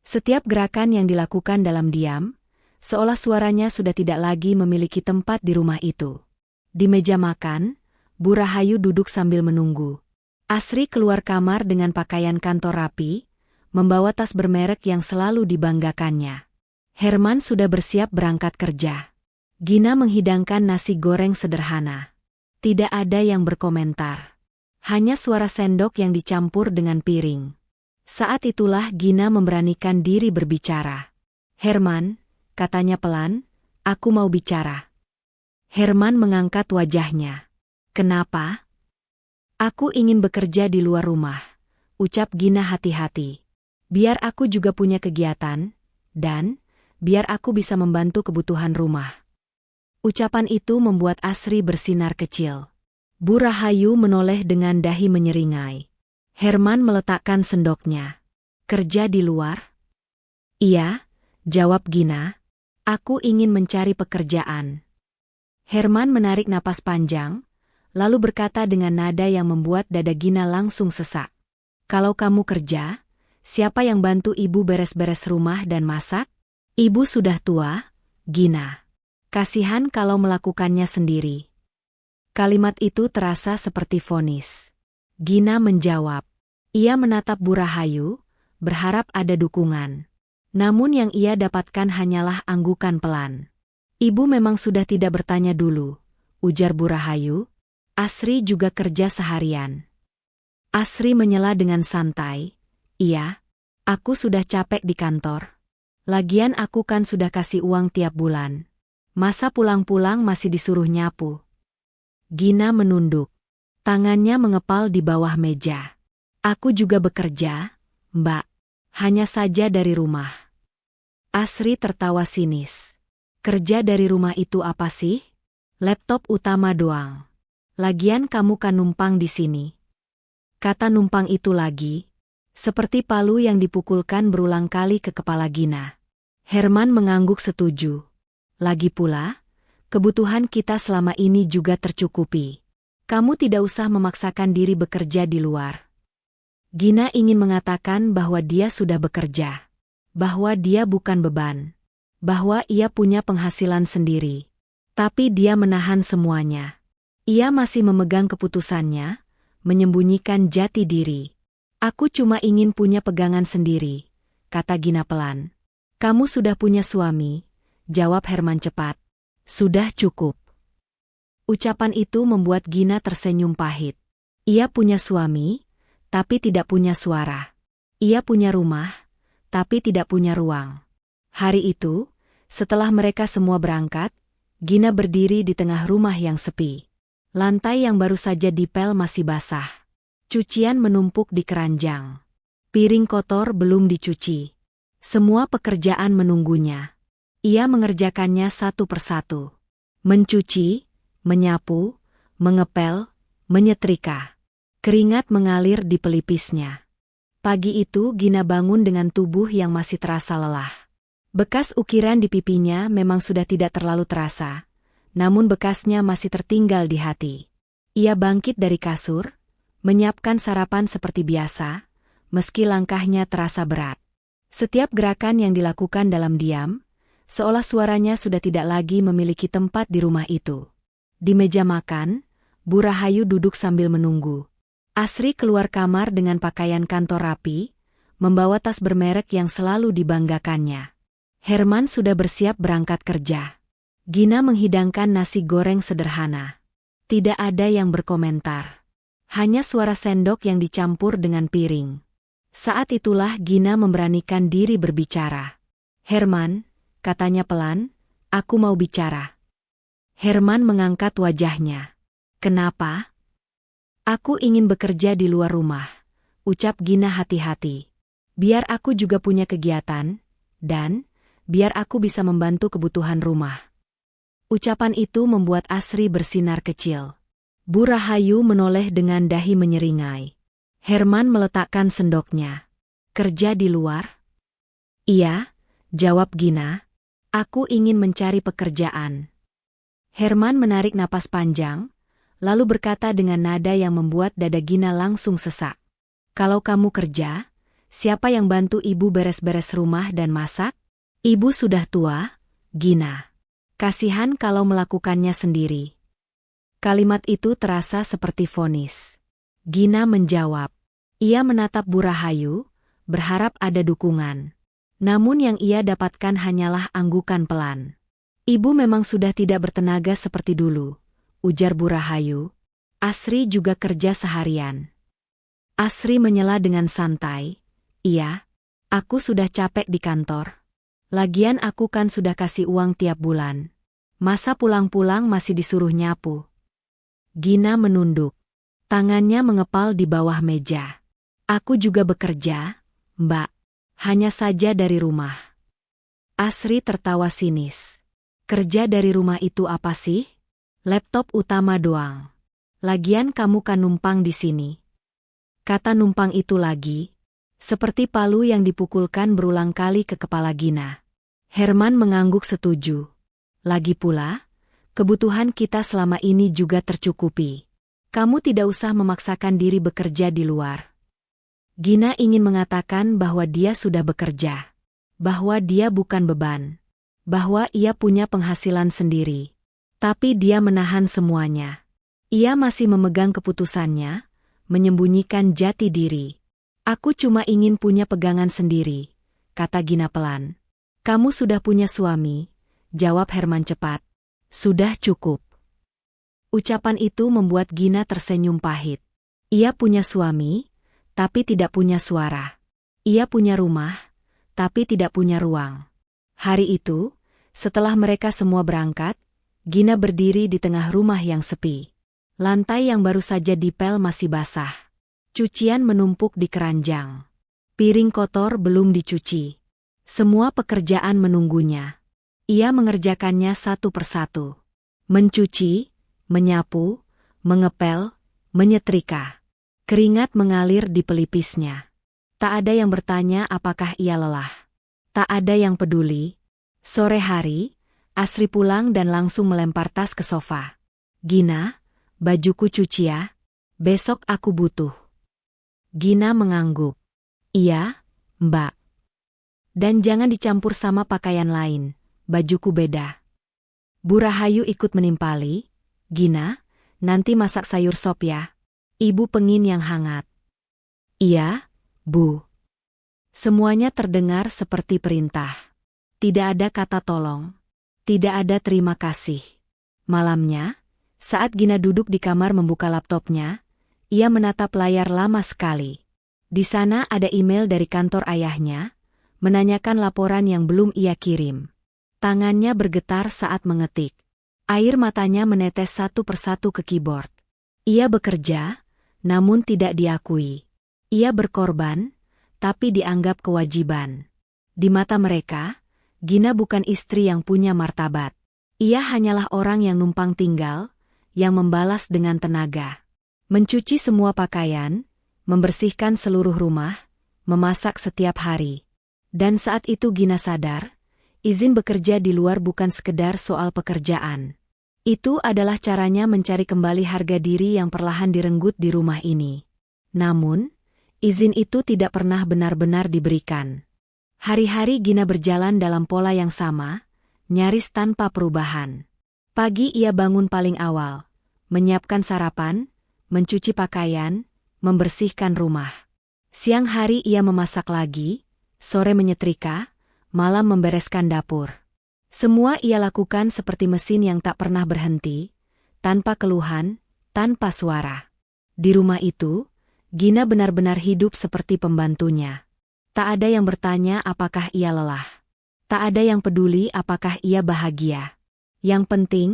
Setiap gerakan yang dilakukan dalam diam, seolah suaranya sudah tidak lagi memiliki tempat di rumah itu. Di meja makan, Bu Rahayu duduk sambil menunggu. Asri keluar kamar dengan pakaian kantor rapi, membawa tas bermerek yang selalu dibanggakannya. Herman sudah bersiap berangkat kerja. Gina menghidangkan nasi goreng sederhana. Tidak ada yang berkomentar. Hanya suara sendok yang dicampur dengan piring. Saat itulah Gina memberanikan diri berbicara. "Herman," katanya pelan, "aku mau bicara." Herman mengangkat wajahnya. "Kenapa?" "Aku ingin bekerja di luar rumah," ucap Gina hati-hati. "Biar aku juga punya kegiatan, dan biar aku bisa membantu kebutuhan rumah." Ucapan itu membuat Asri bersinar kecil. Bu Rahayu menoleh dengan dahi menyeringai. Herman meletakkan sendoknya. "Kerja di luar?" "Iya," jawab Gina. "Aku ingin mencari pekerjaan." Herman menarik napas panjang, lalu berkata dengan nada yang membuat dada Gina langsung sesak. "Kalau kamu kerja, siapa yang bantu ibu beres-beres rumah dan masak?" "Ibu sudah tua, Gina. Kasihan kalau melakukannya sendiri." Kalimat itu terasa seperti vonis. Gina menjawab. Ia menatap Bu Rahayu, berharap ada dukungan. Namun yang ia dapatkan hanyalah anggukan pelan. "Ibu memang sudah tidak bertanya dulu," ujar Bu Rahayu. "Asri juga kerja seharian." Asri menyela dengan santai. "Iya, aku sudah capek di kantor. Lagian aku kan sudah kasih uang tiap bulan. Masa pulang-pulang masih disuruh nyapu?" Gina menunduk. Tangannya mengepal di bawah meja. "Aku juga bekerja, Mbak. Hanya saja dari rumah." Asri tertawa sinis. "Kerja dari rumah itu apa sih? Laptop utama doang. Lagian kamu kan numpang di sini." Kata numpang itu lagi, seperti palu yang dipukulkan berulang kali ke kepala Gina. Herman mengangguk setuju. "Lagi pula, kebutuhan kita selama ini juga tercukupi. Kamu tidak usah memaksakan diri bekerja di luar." Gina ingin mengatakan bahwa dia sudah bekerja, bahwa dia bukan beban, bahwa ia punya penghasilan sendiri. Tapi dia menahan semuanya. Ia masih memegang keputusannya, menyembunyikan jati diri. "Aku cuma ingin punya pegangan sendiri," kata Gina pelan. "Kamu sudah punya suami," jawab Herman cepat. "Sudah cukup." Ucapan itu membuat Gina tersenyum pahit. Ia punya suami, tapi tidak punya suara. Ia punya rumah, tapi tidak punya ruang. Hari itu, setelah mereka semua berangkat, Gina berdiri di tengah rumah yang sepi. Lantai yang baru saja dipel masih basah. Cucian menumpuk di keranjang. Piring kotor belum dicuci. Semua pekerjaan menunggunya. Ia mengerjakannya satu persatu. Mencuci, menyapu, mengepel, menyetrika. Keringat mengalir di pelipisnya. Pagi itu Gina bangun dengan tubuh yang masih terasa lelah. Bekas ukiran di pipinya memang sudah tidak terlalu terasa, namun bekasnya masih tertinggal di hati. Ia bangkit dari kasur, menyiapkan sarapan seperti biasa, meski langkahnya terasa berat. Setiap gerakan yang dilakukan dalam diam, seolah suaranya sudah tidak lagi memiliki tempat di rumah itu. Di meja makan, Bu Rahayu duduk sambil menunggu. Asri keluar kamar dengan pakaian kantor rapi, membawa tas bermerek yang selalu dibanggakannya. Herman sudah bersiap berangkat kerja. Gina menghidangkan nasi goreng sederhana. Tidak ada yang berkomentar. Hanya suara sendok yang dicampur dengan piring. Saat itulah Gina memberanikan diri berbicara. "Herman," katanya pelan, "aku mau bicara." Herman mengangkat wajahnya. "Kenapa?" "Aku ingin bekerja di luar rumah," ucap Gina hati-hati. "Biar aku juga punya kegiatan, dan biar aku bisa membantu kebutuhan rumah." Ucapan itu membuat Asri bersinar kecil. Bu Rahayu menoleh dengan dahi menyeringai. Herman meletakkan sendoknya. "Kerja di luar?" "Iya," jawab Gina. "Aku ingin mencari pekerjaan." Herman menarik napas panjang, lalu berkata dengan nada yang membuat dada Gina langsung sesak. "Kalau kamu kerja, siapa yang bantu ibu beres-beres rumah dan masak?" "Ibu sudah tua, Gina. Kasihan kalau melakukannya sendiri." Kalimat itu terasa seperti vonis. Gina menjawab. Ia menatap Bu Rahayu, berharap ada dukungan. Namun yang ia dapatkan hanyalah anggukan pelan. "Ibu memang sudah tidak bertenaga seperti dulu," ujar Bu Rahayu. "Asri juga kerja seharian." Asri menyela dengan santai. "Iya, aku sudah capek di kantor. Lagian aku kan sudah kasih uang tiap bulan. Masa pulang-pulang masih disuruh nyapu?" Gina menunduk. Tangannya mengepal di bawah meja. "Aku juga bekerja, Mbak. Hanya saja dari rumah." Asri tertawa sinis. "Kerja dari rumah itu apa sih? Laptop utama doang. Lagian kamu kan numpang di sini." Kata numpang itu lagi, seperti palu yang dipukulkan berulang kali ke kepala Gina. Herman mengangguk setuju. "Lagi pula, kebutuhan kita selama ini juga tercukupi. Kamu tidak usah memaksakan diri bekerja di luar." Gina ingin mengatakan bahwa dia sudah bekerja. Bahwa dia bukan beban. Bahwa ia punya penghasilan sendiri. Tapi dia menahan semuanya. Ia masih memegang keputusannya, menyembunyikan jati diri. "Aku cuma ingin punya pegangan sendiri," kata Gina pelan. "Kamu sudah punya suami," jawab Herman cepat. "Sudah cukup." Ucapan itu membuat Gina tersenyum pahit. Ia punya suami, tapi tidak punya suara. Ia punya rumah, tapi tidak punya ruang. Hari itu, setelah mereka semua berangkat, Gina berdiri di tengah rumah yang sepi. Lantai yang baru saja dipel masih basah. Cucian menumpuk di keranjang. Piring kotor belum dicuci. Semua pekerjaan menunggunya. Ia mengerjakannya satu persatu. Mencuci, menyapu, mengepel, menyetrika. Keringat mengalir di pelipisnya. Tak ada yang bertanya apakah ia lelah. Tak ada yang peduli. Sore hari, Asri pulang dan langsung melempar tas ke sofa. "Gina, bajuku cuci ya. Besok aku butuh." Gina mengangguk. "Iya, Mbak. Dan jangan dicampur sama pakaian lain, bajuku beda." Bu Rahayu ikut menimpali. "Gina, nanti masak sayur sop ya. Ibu pengin yang hangat." "Iya, Bu." Semuanya terdengar seperti perintah. Tidak ada kata tolong. Tidak ada terima kasih. Malamnya, saat Gina duduk di kamar membuka laptopnya, ia menatap layar lama sekali. Di sana ada email dari kantor ayahnya, menanyakan laporan yang belum ia kirim. Tangannya bergetar saat mengetik. Air matanya menetes satu persatu ke keyboard. Ia bekerja, namun tidak diakui. Ia berkorban, tapi dianggap kewajiban. Di mata mereka, Gina bukan istri yang punya martabat. Ia hanyalah orang yang numpang tinggal, yang membalas dengan tenaga. Mencuci semua pakaian, membersihkan seluruh rumah, memasak setiap hari. Dan saat itu Gina sadar, izin bekerja di luar bukan sekedar soal pekerjaan. Itu adalah caranya mencari kembali harga diri yang perlahan direnggut di rumah ini. Namun, izin itu tidak pernah benar-benar diberikan. Hari-hari Gina berjalan dalam pola yang sama, nyaris tanpa perubahan. Pagi ia bangun paling awal, menyiapkan sarapan, mencuci pakaian, membersihkan rumah. Siang hari ia memasak lagi, sore menyetrika, malam membereskan dapur. Semua ia lakukan seperti mesin yang tak pernah berhenti, tanpa keluhan, tanpa suara. Di rumah itu, Gina benar-benar hidup seperti pembantunya. Tak ada yang bertanya apakah ia lelah. Tak ada yang peduli apakah ia bahagia. Yang penting,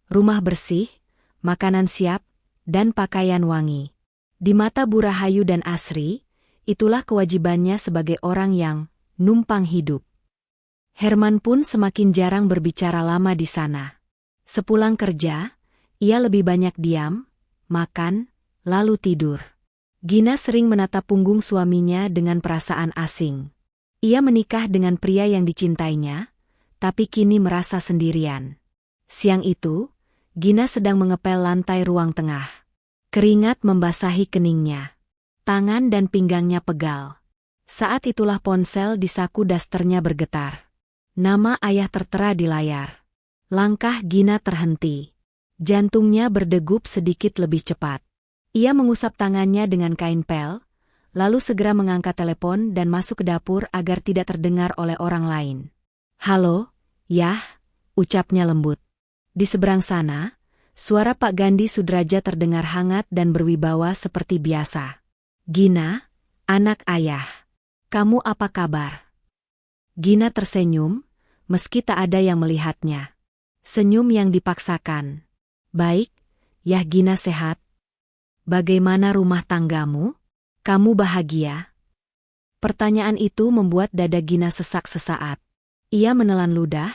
rumah bersih, makanan siap, dan pakaian wangi. Di mata Bu Rahayu dan Asri, itulah kewajibannya sebagai orang yang numpang hidup. Herman pun semakin jarang berbicara lama di sana. Sepulang kerja, ia lebih banyak diam, makan, lalu tidur. Gina sering menatap punggung suaminya dengan perasaan asing. Ia menikah dengan pria yang dicintainya, tapi kini merasa sendirian. Siang itu, Gina sedang mengepel lantai ruang tengah. Keringat membasahi keningnya. Tangan dan pinggangnya pegal. Saat itulah ponsel di saku dasternya bergetar. Nama ayah tertera di layar. Langkah Gina terhenti. Jantungnya berdegup sedikit lebih cepat. Ia mengusap tangannya dengan kain pel, lalu segera mengangkat telepon dan masuk ke dapur agar tidak terdengar oleh orang lain. "Halo, Yah," ucapnya lembut. Di seberang sana, suara Pak Gandhi Sudraja terdengar hangat dan berwibawa seperti biasa. "Gina, anak ayah. Kamu apa kabar?" Gina tersenyum, meski tak ada yang melihatnya. Senyum yang dipaksakan. "Baik, Yah." "Gina sehat? Bagaimana rumah tanggamu? Kamu bahagia?" Pertanyaan itu membuat dada Gina sesak sesaat. Ia menelan ludah,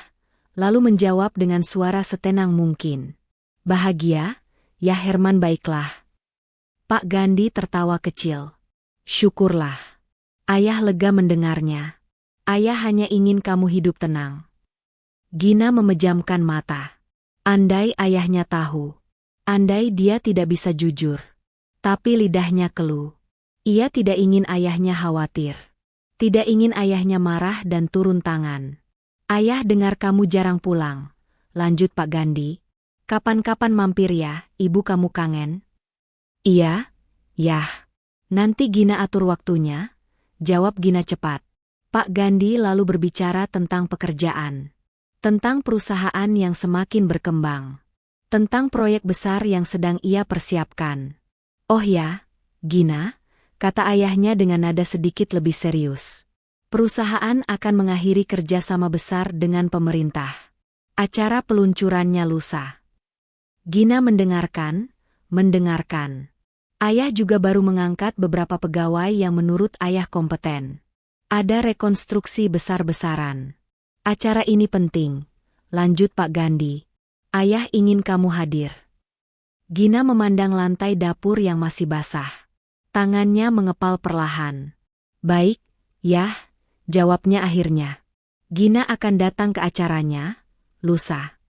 lalu menjawab dengan suara setenang mungkin. "Bahagia, ya Herman, baiklah." Pak Gandhi tertawa kecil. "Syukurlah." Ayah lega mendengarnya. "Ayah hanya ingin kamu hidup tenang." Gina memejamkan mata. Andai ayahnya tahu. Andai dia tidak bisa jujur. Tapi lidahnya keluh. Ia tidak ingin ayahnya khawatir. Tidak ingin ayahnya marah dan turun tangan. "Ayah dengar kamu jarang pulang," lanjut Pak Gandhi. "Kapan-kapan mampir ya, ibu kamu kangen." "Iya, Yah. Nanti Gina atur waktunya," jawab Gina cepat. Pak Gandhi lalu berbicara tentang pekerjaan. Tentang perusahaan yang semakin berkembang. Tentang proyek besar yang sedang ia persiapkan. "Oh ya, Gina," kata ayahnya dengan nada sedikit lebih serius. "Perusahaan akan mengakhiri kerjasama besar dengan pemerintah. Acara peluncurannya lusa." Gina mendengarkan. Ayah juga baru mengangkat beberapa pegawai yang menurut ayah kompeten. Ada rekonstruksi besar-besaran. "Acara ini penting," lanjut Pak Gandhi. "Ayah ingin kamu hadir." Gina memandang lantai dapur yang masih basah. Tangannya mengepal perlahan. "Baik, Yah," jawabnya akhirnya. "Gina akan datang ke acaranya, lusa."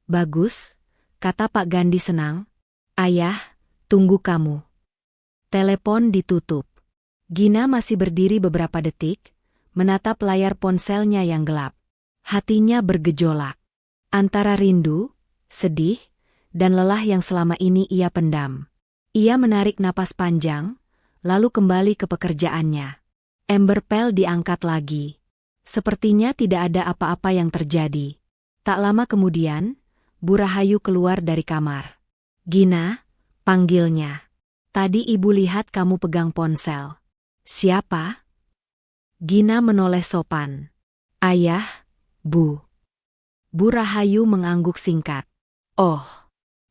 "Bagus," kata Pak Gandhi senang. "Ayah, tunggu kamu." Telepon ditutup. Gina masih berdiri beberapa detik, menatap layar ponselnya yang gelap. Hatinya bergejolak. Antara rindu, sedih, dan lelah yang selama ini ia pendam. Ia menarik napas panjang, lalu kembali ke pekerjaannya. Ember pel diangkat lagi. Sepertinya tidak ada apa-apa yang terjadi. Tak lama kemudian, Bu Rahayu keluar dari kamar. "Gina," panggilnya. "Tadi ibu lihat kamu pegang ponsel." "Siapa?" Gina menoleh sopan. "Ayah, Bu." Bu Rahayu mengangguk singkat. "Oh.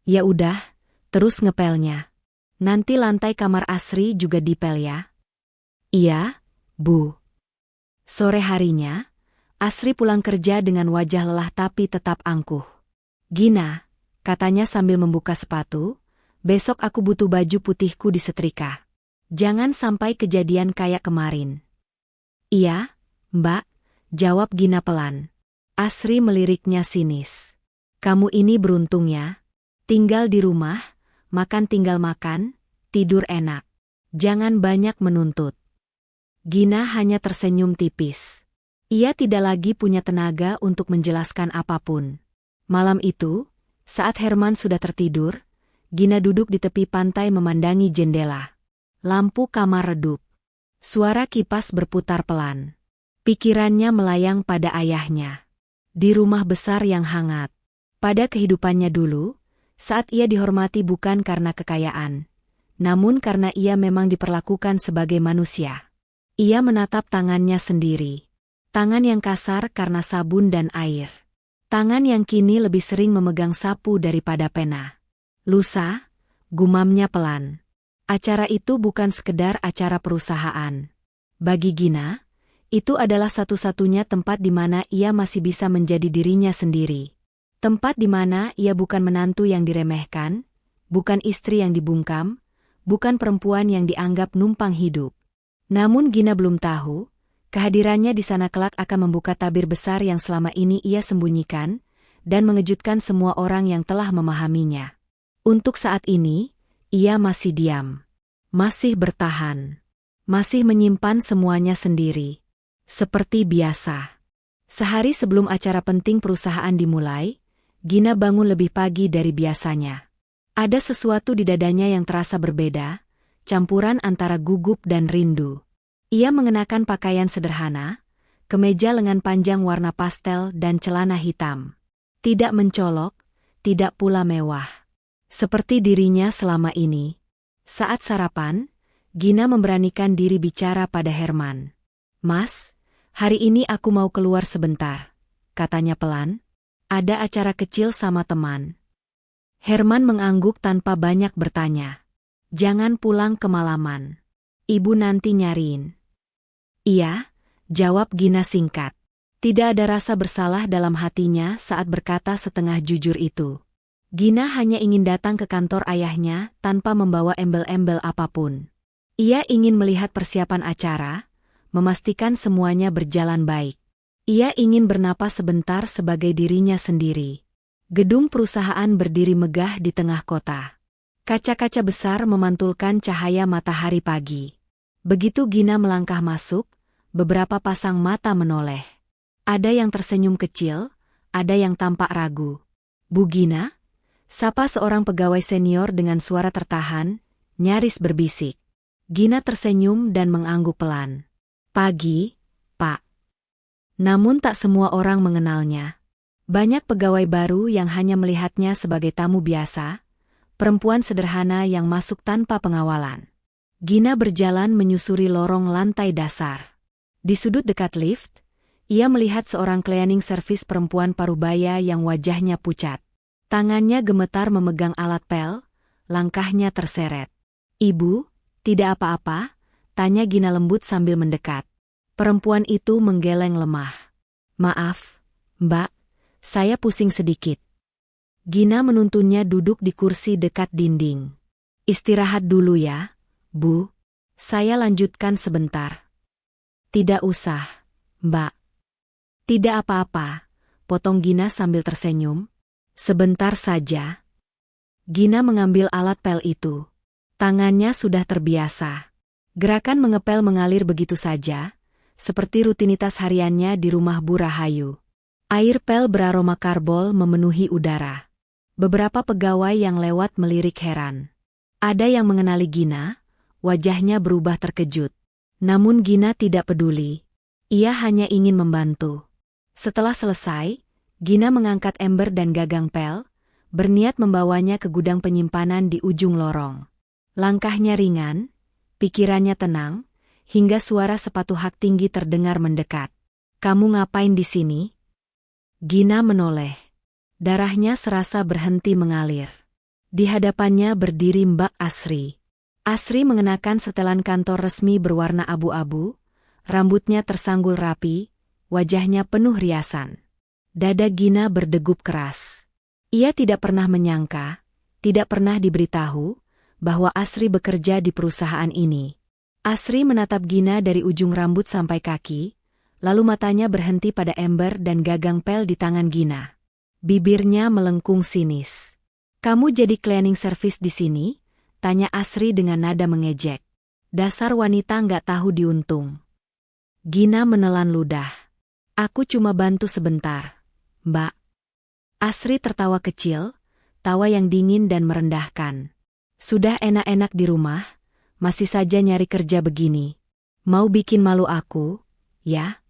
Ya udah, terus ngepelnya. Nanti lantai kamar Asri juga dipel ya." "Iya, Bu." Sore harinya, Asri pulang kerja dengan wajah lelah tapi tetap angkuh. "Gina," katanya sambil membuka sepatu, "besok aku butuh baju putihku disetrika. Jangan sampai kejadian kayak kemarin." "Iya, Mbak," jawab Gina pelan. Asri meliriknya sinis. "Kamu ini beruntung ya. Tinggal di rumah, makan tinggal makan, tidur enak. Jangan banyak menuntut." Gina hanya tersenyum tipis. Ia tidak lagi punya tenaga untuk menjelaskan apapun. Malam itu, saat Herman sudah tertidur, Gina duduk di tepi pantai memandangi jendela. Lampu kamar redup. Suara kipas berputar pelan. Pikirannya melayang pada ayahnya. Di rumah besar yang hangat. Pada kehidupannya dulu, saat ia dihormati bukan karena kekayaan, namun karena ia memang diperlakukan sebagai manusia. Ia menatap tangannya sendiri. Tangan yang kasar karena sabun dan air. Tangan yang kini lebih sering memegang sapu daripada pena. Lusa, gumamnya pelan. Acara itu bukan sekedar acara perusahaan. Bagi Gina, itu adalah satu-satunya tempat di mana ia masih bisa menjadi dirinya sendiri. Tempat di mana ia bukan menantu yang diremehkan, bukan istri yang dibungkam, bukan perempuan yang dianggap numpang hidup. Namun Gina belum tahu, kehadirannya di sana kelak akan membuka tabir besar yang selama ini ia sembunyikan, dan mengejutkan semua orang yang telah memahaminya. Untuk saat ini, ia masih diam. Masih bertahan. Masih menyimpan semuanya sendiri. Seperti biasa. Sehari sebelum acara penting perusahaan dimulai, Gina bangun lebih pagi dari biasanya. Ada sesuatu di dadanya yang terasa berbeda, campuran antara gugup dan rindu. Ia mengenakan pakaian sederhana, kemeja lengan panjang warna pastel dan celana hitam. Tidak mencolok, tidak pula mewah. Seperti dirinya selama ini. Saat sarapan, Gina memberanikan diri bicara pada Herman. "Mas, hari ini aku mau keluar sebentar," katanya pelan. "Ada acara kecil sama teman." Herman mengangguk tanpa banyak bertanya. "Jangan pulang kemalaman. Ibu nanti nyariin." "Iya," jawab Gina singkat. Tidak ada rasa bersalah dalam hatinya saat berkata setengah jujur itu. Gina hanya ingin datang ke kantor ayahnya tanpa membawa embel-embel apapun. Ia ingin melihat persiapan acara, memastikan semuanya berjalan baik. Ia ingin bernapas sebentar sebagai dirinya sendiri. Gedung perusahaan berdiri megah di tengah kota. Kaca-kaca besar memantulkan cahaya matahari pagi. Begitu Gina melangkah masuk, beberapa pasang mata menoleh. Ada yang tersenyum kecil, ada yang tampak ragu. "Bu Gina?" sapa seorang pegawai senior dengan suara tertahan, nyaris berbisik. Gina tersenyum dan mengangguk pelan. "Pagi, Pak." Namun tak semua orang mengenalnya. Banyak pegawai baru yang hanya melihatnya sebagai tamu biasa, perempuan sederhana yang masuk tanpa pengawalan. Gina berjalan menyusuri lorong lantai dasar. Di sudut dekat lift, ia melihat seorang cleaning service perempuan parubaya yang wajahnya pucat. Tangannya gemetar memegang alat pel, langkahnya terseret. "Ibu, tidak apa-apa?" tanya Gina lembut sambil mendekat. Perempuan itu menggeleng lemah. "Maaf, Mbak, saya pusing sedikit." Gina menuntunnya duduk di kursi dekat dinding. "Istirahat dulu ya, Bu. Saya lanjutkan sebentar." "Tidak usah, Mbak." "Tidak apa-apa," potong Gina sambil tersenyum. "Sebentar saja." Gina mengambil alat pel itu. Tangannya sudah terbiasa. Gerakan mengepel mengalir begitu saja, seperti rutinitas hariannya di rumah Bu Rahayu. Air pel beraroma karbol memenuhi udara. Beberapa pegawai yang lewat melirik heran. Ada yang mengenali Gina, wajahnya berubah terkejut. Namun Gina tidak peduli. Ia hanya ingin membantu. Setelah selesai, Gina mengangkat ember dan gagang pel, berniat membawanya ke gudang penyimpanan di ujung lorong. Langkahnya ringan, pikirannya tenang, hingga suara sepatu hak tinggi terdengar mendekat. "Kamu ngapain di sini?" Gina menoleh. Darahnya serasa berhenti mengalir. Di hadapannya berdiri Mbak Asri. Asri mengenakan setelan kantor resmi berwarna abu-abu, rambutnya tersanggul rapi, wajahnya penuh riasan. Dada Gina berdegup keras. Ia tidak pernah menyangka, tidak pernah diberitahu, bahwa Asri bekerja di perusahaan ini. Asri menatap Gina dari ujung rambut sampai kaki, lalu matanya berhenti pada ember dan gagang pel di tangan Gina. Bibirnya melengkung sinis. "Kamu jadi cleaning service di sini?" tanya Asri dengan nada mengejek. "Dasar wanita nggak tahu diuntung." Gina menelan ludah. "Aku cuma bantu sebentar, Mbak." Asri tertawa kecil, tawa yang dingin dan merendahkan. "Sudah enak-enak di rumah, masih saja nyari kerja begini. Mau bikin malu aku, ya?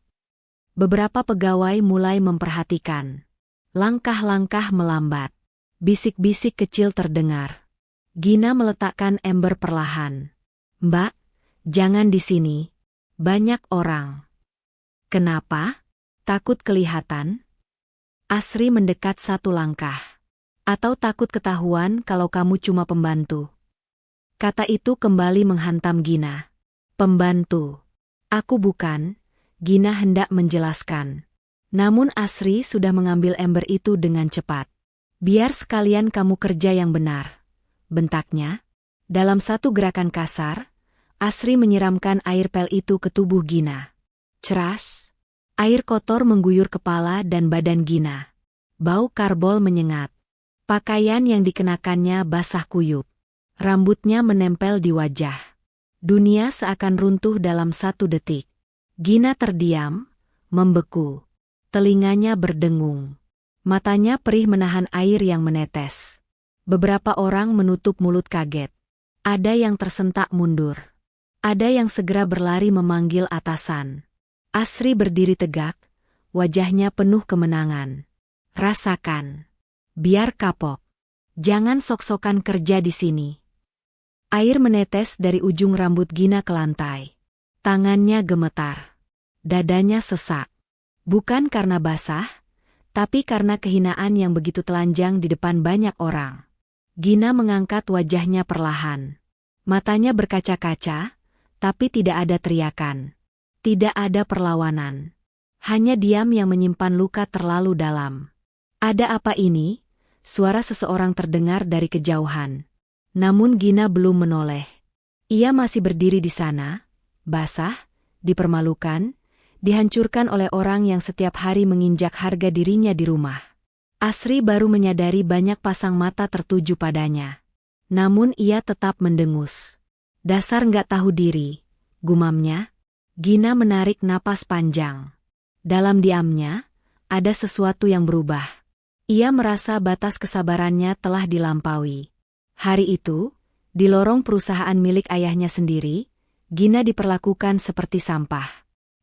Beberapa pegawai mulai memperhatikan. Langkah-langkah melambat. Bisik-bisik kecil terdengar. Gina meletakkan ember perlahan. Mbak, jangan di sini. Banyak orang. Kenapa? Takut kelihatan? Asri mendekat satu langkah. Atau takut ketahuan kalau kamu cuma pembantu? Kata itu kembali menghantam Gina. Pembantu. Aku bukan, Gina hendak menjelaskan. Namun Asri sudah mengambil ember itu dengan cepat. Biar sekalian kamu kerja yang benar. Bentaknya. Dalam satu gerakan kasar, Asri menyiramkan air pel itu ke tubuh Gina. Ceras. Air kotor mengguyur kepala dan badan Gina. Bau karbol menyengat. Pakaian yang dikenakannya basah kuyup. Rambutnya menempel di wajah. Dunia seakan runtuh dalam 1 detik. Gina terdiam, membeku. Telinganya berdengung. Matanya perih menahan air yang menetes. Beberapa orang menutup mulut kaget. Ada yang tersentak mundur. Ada yang segera berlari memanggil atasan. Asri berdiri tegak, wajahnya penuh kemenangan. Rasakan. Biar kapok. Jangan sok-sokan kerja di sini. Air menetes dari ujung rambut Gina ke lantai. Tangannya gemetar. Dadanya sesak. Bukan karena basah, tapi karena kehinaan yang begitu telanjang di depan banyak orang. Gina mengangkat wajahnya perlahan. Matanya berkaca-kaca, tapi tidak ada teriakan. Tidak ada perlawanan. Hanya diam yang menyimpan luka terlalu dalam. Ada apa ini? Suara seseorang terdengar dari kejauhan. Namun Gina belum menoleh. Ia masih berdiri di sana, basah, dipermalukan, dihancurkan oleh orang yang setiap hari menginjak harga dirinya di rumah. Asri baru menyadari banyak pasang mata tertuju padanya. Namun ia tetap mendengus. Dasar nggak tahu diri, gumamnya. Gina menarik napas panjang. Dalam diamnya, ada sesuatu yang berubah. Ia merasa batas kesabarannya telah dilampaui. Hari itu, di lorong perusahaan milik ayahnya sendiri, Gina diperlakukan seperti sampah.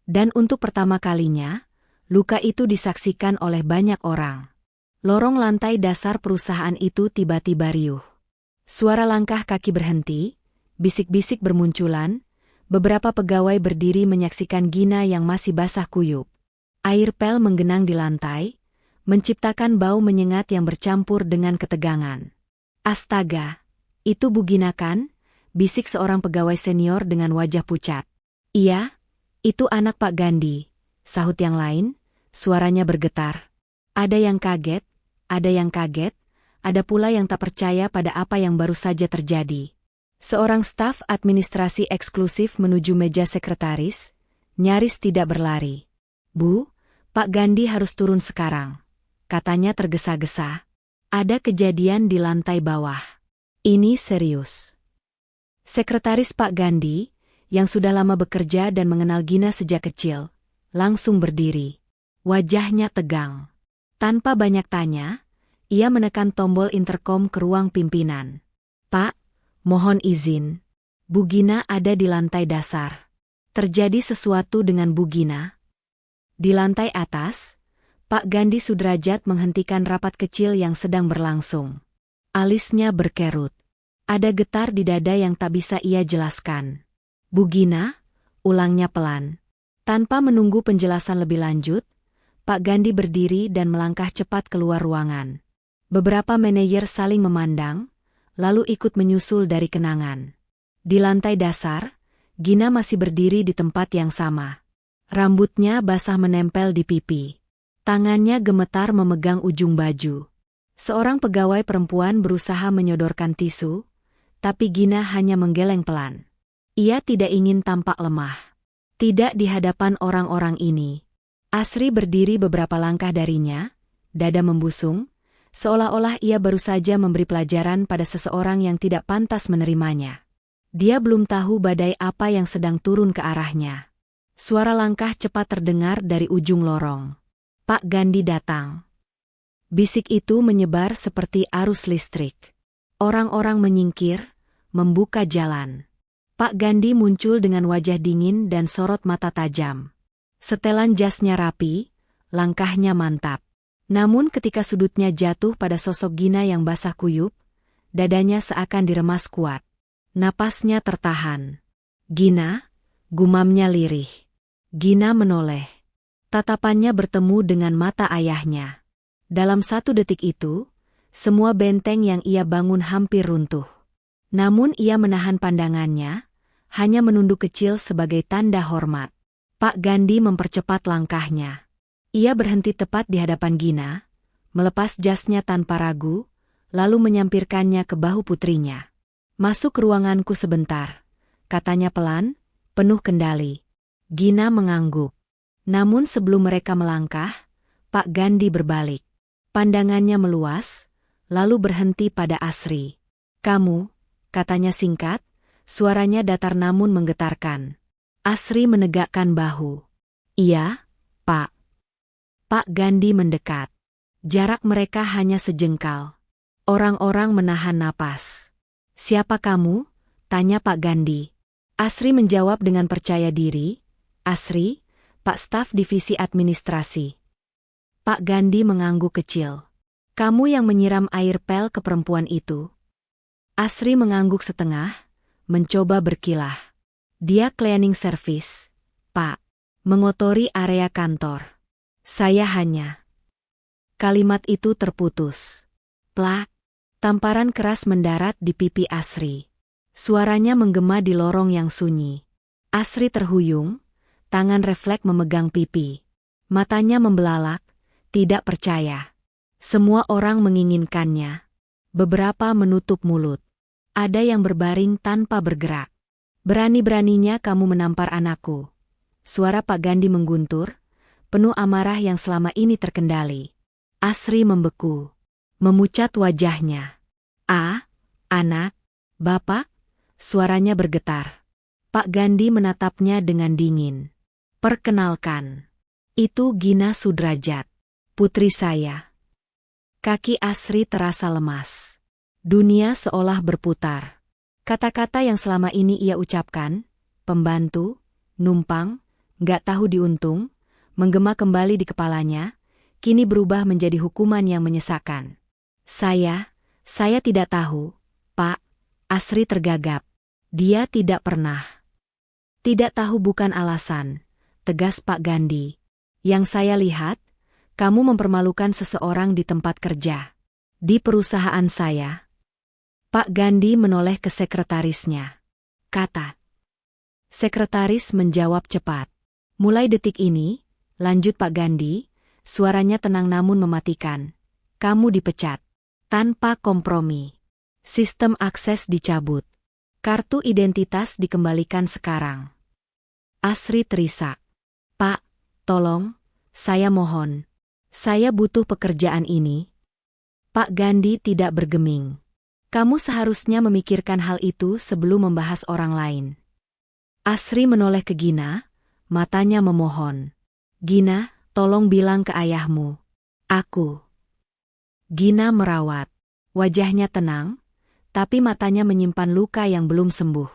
Dan untuk pertama kalinya, luka itu disaksikan oleh banyak orang. Lorong lantai dasar perusahaan itu tiba-tiba riuh. Suara langkah kaki berhenti, bisik-bisik bermunculan, beberapa pegawai berdiri menyaksikan Gina yang masih basah kuyup. Air pel menggenang di lantai, menciptakan bau menyengat yang bercampur dengan ketegangan. Astaga, itu Bu Gina kan? Bisik seorang pegawai senior dengan wajah pucat. Iya, itu anak Pak Gandhi, sahut yang lain, suaranya bergetar. Ada yang kaget, ada pula yang tak percaya pada apa yang baru saja terjadi. Seorang staf administrasi eksklusif menuju meja sekretaris, nyaris tidak berlari. Bu, Pak Gandhi harus turun sekarang. Katanya tergesa-gesa. Ada kejadian di lantai bawah. Ini serius. Sekretaris Pak Gandhi, yang sudah lama bekerja dan mengenal Gina sejak kecil, langsung berdiri. Wajahnya tegang. Tanpa banyak tanya, ia menekan tombol interkom ke ruang pimpinan. Pak, mohon izin. Bu Gina ada di lantai dasar. Terjadi sesuatu dengan Bu Gina. Di lantai atas, Pak Gandhi Sudrajat menghentikan rapat kecil yang sedang berlangsung. Alisnya berkerut. Ada getar di dada yang tak bisa ia jelaskan. Bu Gina, ulangnya pelan. Tanpa menunggu penjelasan lebih lanjut, Pak Gandhi berdiri dan melangkah cepat keluar ruangan. Beberapa manajer saling memandang, lalu ikut menyusul dari kenangan. Di lantai dasar, Gina masih berdiri di tempat yang sama. Rambutnya basah menempel di pipi. Tangannya gemetar memegang ujung baju. Seorang pegawai perempuan berusaha menyodorkan tisu, tapi Gina hanya menggeleng pelan. Ia tidak ingin tampak lemah. Tidak di hadapan orang-orang ini. Asri berdiri beberapa langkah darinya, dada membusung, seolah-olah ia baru saja memberi pelajaran pada seseorang yang tidak pantas menerimanya. Dia belum tahu badai apa yang sedang turun ke arahnya. Suara langkah cepat terdengar dari ujung lorong. Pak Gandhi datang. Bisik itu menyebar seperti arus listrik. Orang-orang menyingkir, membuka jalan. Pak Gandhi muncul dengan wajah dingin dan sorot mata tajam. Setelan jasnya rapi, langkahnya mantap. Namun ketika sudutnya jatuh pada sosok Gina yang basah kuyup, dadanya seakan diremas kuat. Napasnya tertahan. Gina, gumamnya lirih. Gina menoleh. Tatapannya bertemu dengan mata ayahnya. Dalam 1 detik itu, semua benteng yang ia bangun hampir runtuh. Namun ia menahan pandangannya, hanya menunduk kecil sebagai tanda hormat. Pak Gandhi mempercepat langkahnya. Ia berhenti tepat di hadapan Gina, melepas jasnya tanpa ragu, lalu menyampirkannya ke bahu putrinya. "Masuk ke ruanganku sebentar," katanya pelan, penuh kendali. Gina mengangguk. Namun sebelum mereka melangkah, Pak Gandhi berbalik. Pandangannya meluas, lalu berhenti pada Asri. "Kamu," katanya singkat, suaranya datar namun menggetarkan. Asri menegakkan bahu. "Iya, Pak." Pak Gandhi mendekat. Jarak mereka hanya sejengkal. Orang-orang menahan napas. "Siapa kamu?" tanya Pak Gandhi. Asri menjawab dengan percaya diri, "Asri, Pak Staf Divisi Administrasi." Pak Gandhi mengangguk kecil. "Kamu yang menyiram air pel ke perempuan itu?" Asri mengangguk setengah, mencoba berkilah. "Dia cleaning service, Pak. Mengotori area kantor. Saya hanya..." Kalimat itu terputus. Plak. Tamparan keras mendarat di pipi Asri. Suaranya menggema di lorong yang sunyi. Asri terhuyung, tangan refleks memegang pipi. Matanya membelalak, tidak percaya. Semua orang menginginkannya. Beberapa menutup mulut. Ada yang berbaring tanpa bergerak. "Berani-beraninya kamu menampar anakku." Suara Pak Gandhi mengguntur, penuh amarah yang selama ini terkendali. Asri membeku. Memucat wajahnya. Anak, Bapak?" Suaranya bergetar. Pak Gandhi menatapnya dengan dingin. "Perkenalkan. Itu Gina Sudrajat. Putri saya." Kaki Asri terasa lemas. Dunia seolah berputar. Kata-kata yang selama ini ia ucapkan, pembantu, numpang, gak tahu diuntung, menggema kembali di kepalanya, kini berubah menjadi hukuman yang menyesakan. Saya tidak tahu, Pak." Asri tergagap. Dia tidak pernah. "Tidak tahu bukan alasan," tegas Pak Gandhi. "Yang saya lihat, kamu mempermalukan seseorang di tempat kerja. Di perusahaan saya." Pak Gandhi menoleh ke sekretarisnya. Kata. Sekretaris menjawab cepat. "Mulai detik ini," lanjut Pak Gandhi, suaranya tenang namun mematikan. "Kamu dipecat. Tanpa kompromi. Sistem akses dicabut. Kartu identitas dikembalikan sekarang." Asri terisak. "Pak, tolong, saya mohon. Saya butuh pekerjaan ini." Pak Gandhi tidak bergeming. "Kamu seharusnya memikirkan hal itu sebelum membahas orang lain." Asri menoleh ke Gina, matanya memohon. "Gina, tolong bilang ke ayahmu. Aku..." Gina merawat. Wajahnya tenang, tapi matanya menyimpan luka yang belum sembuh.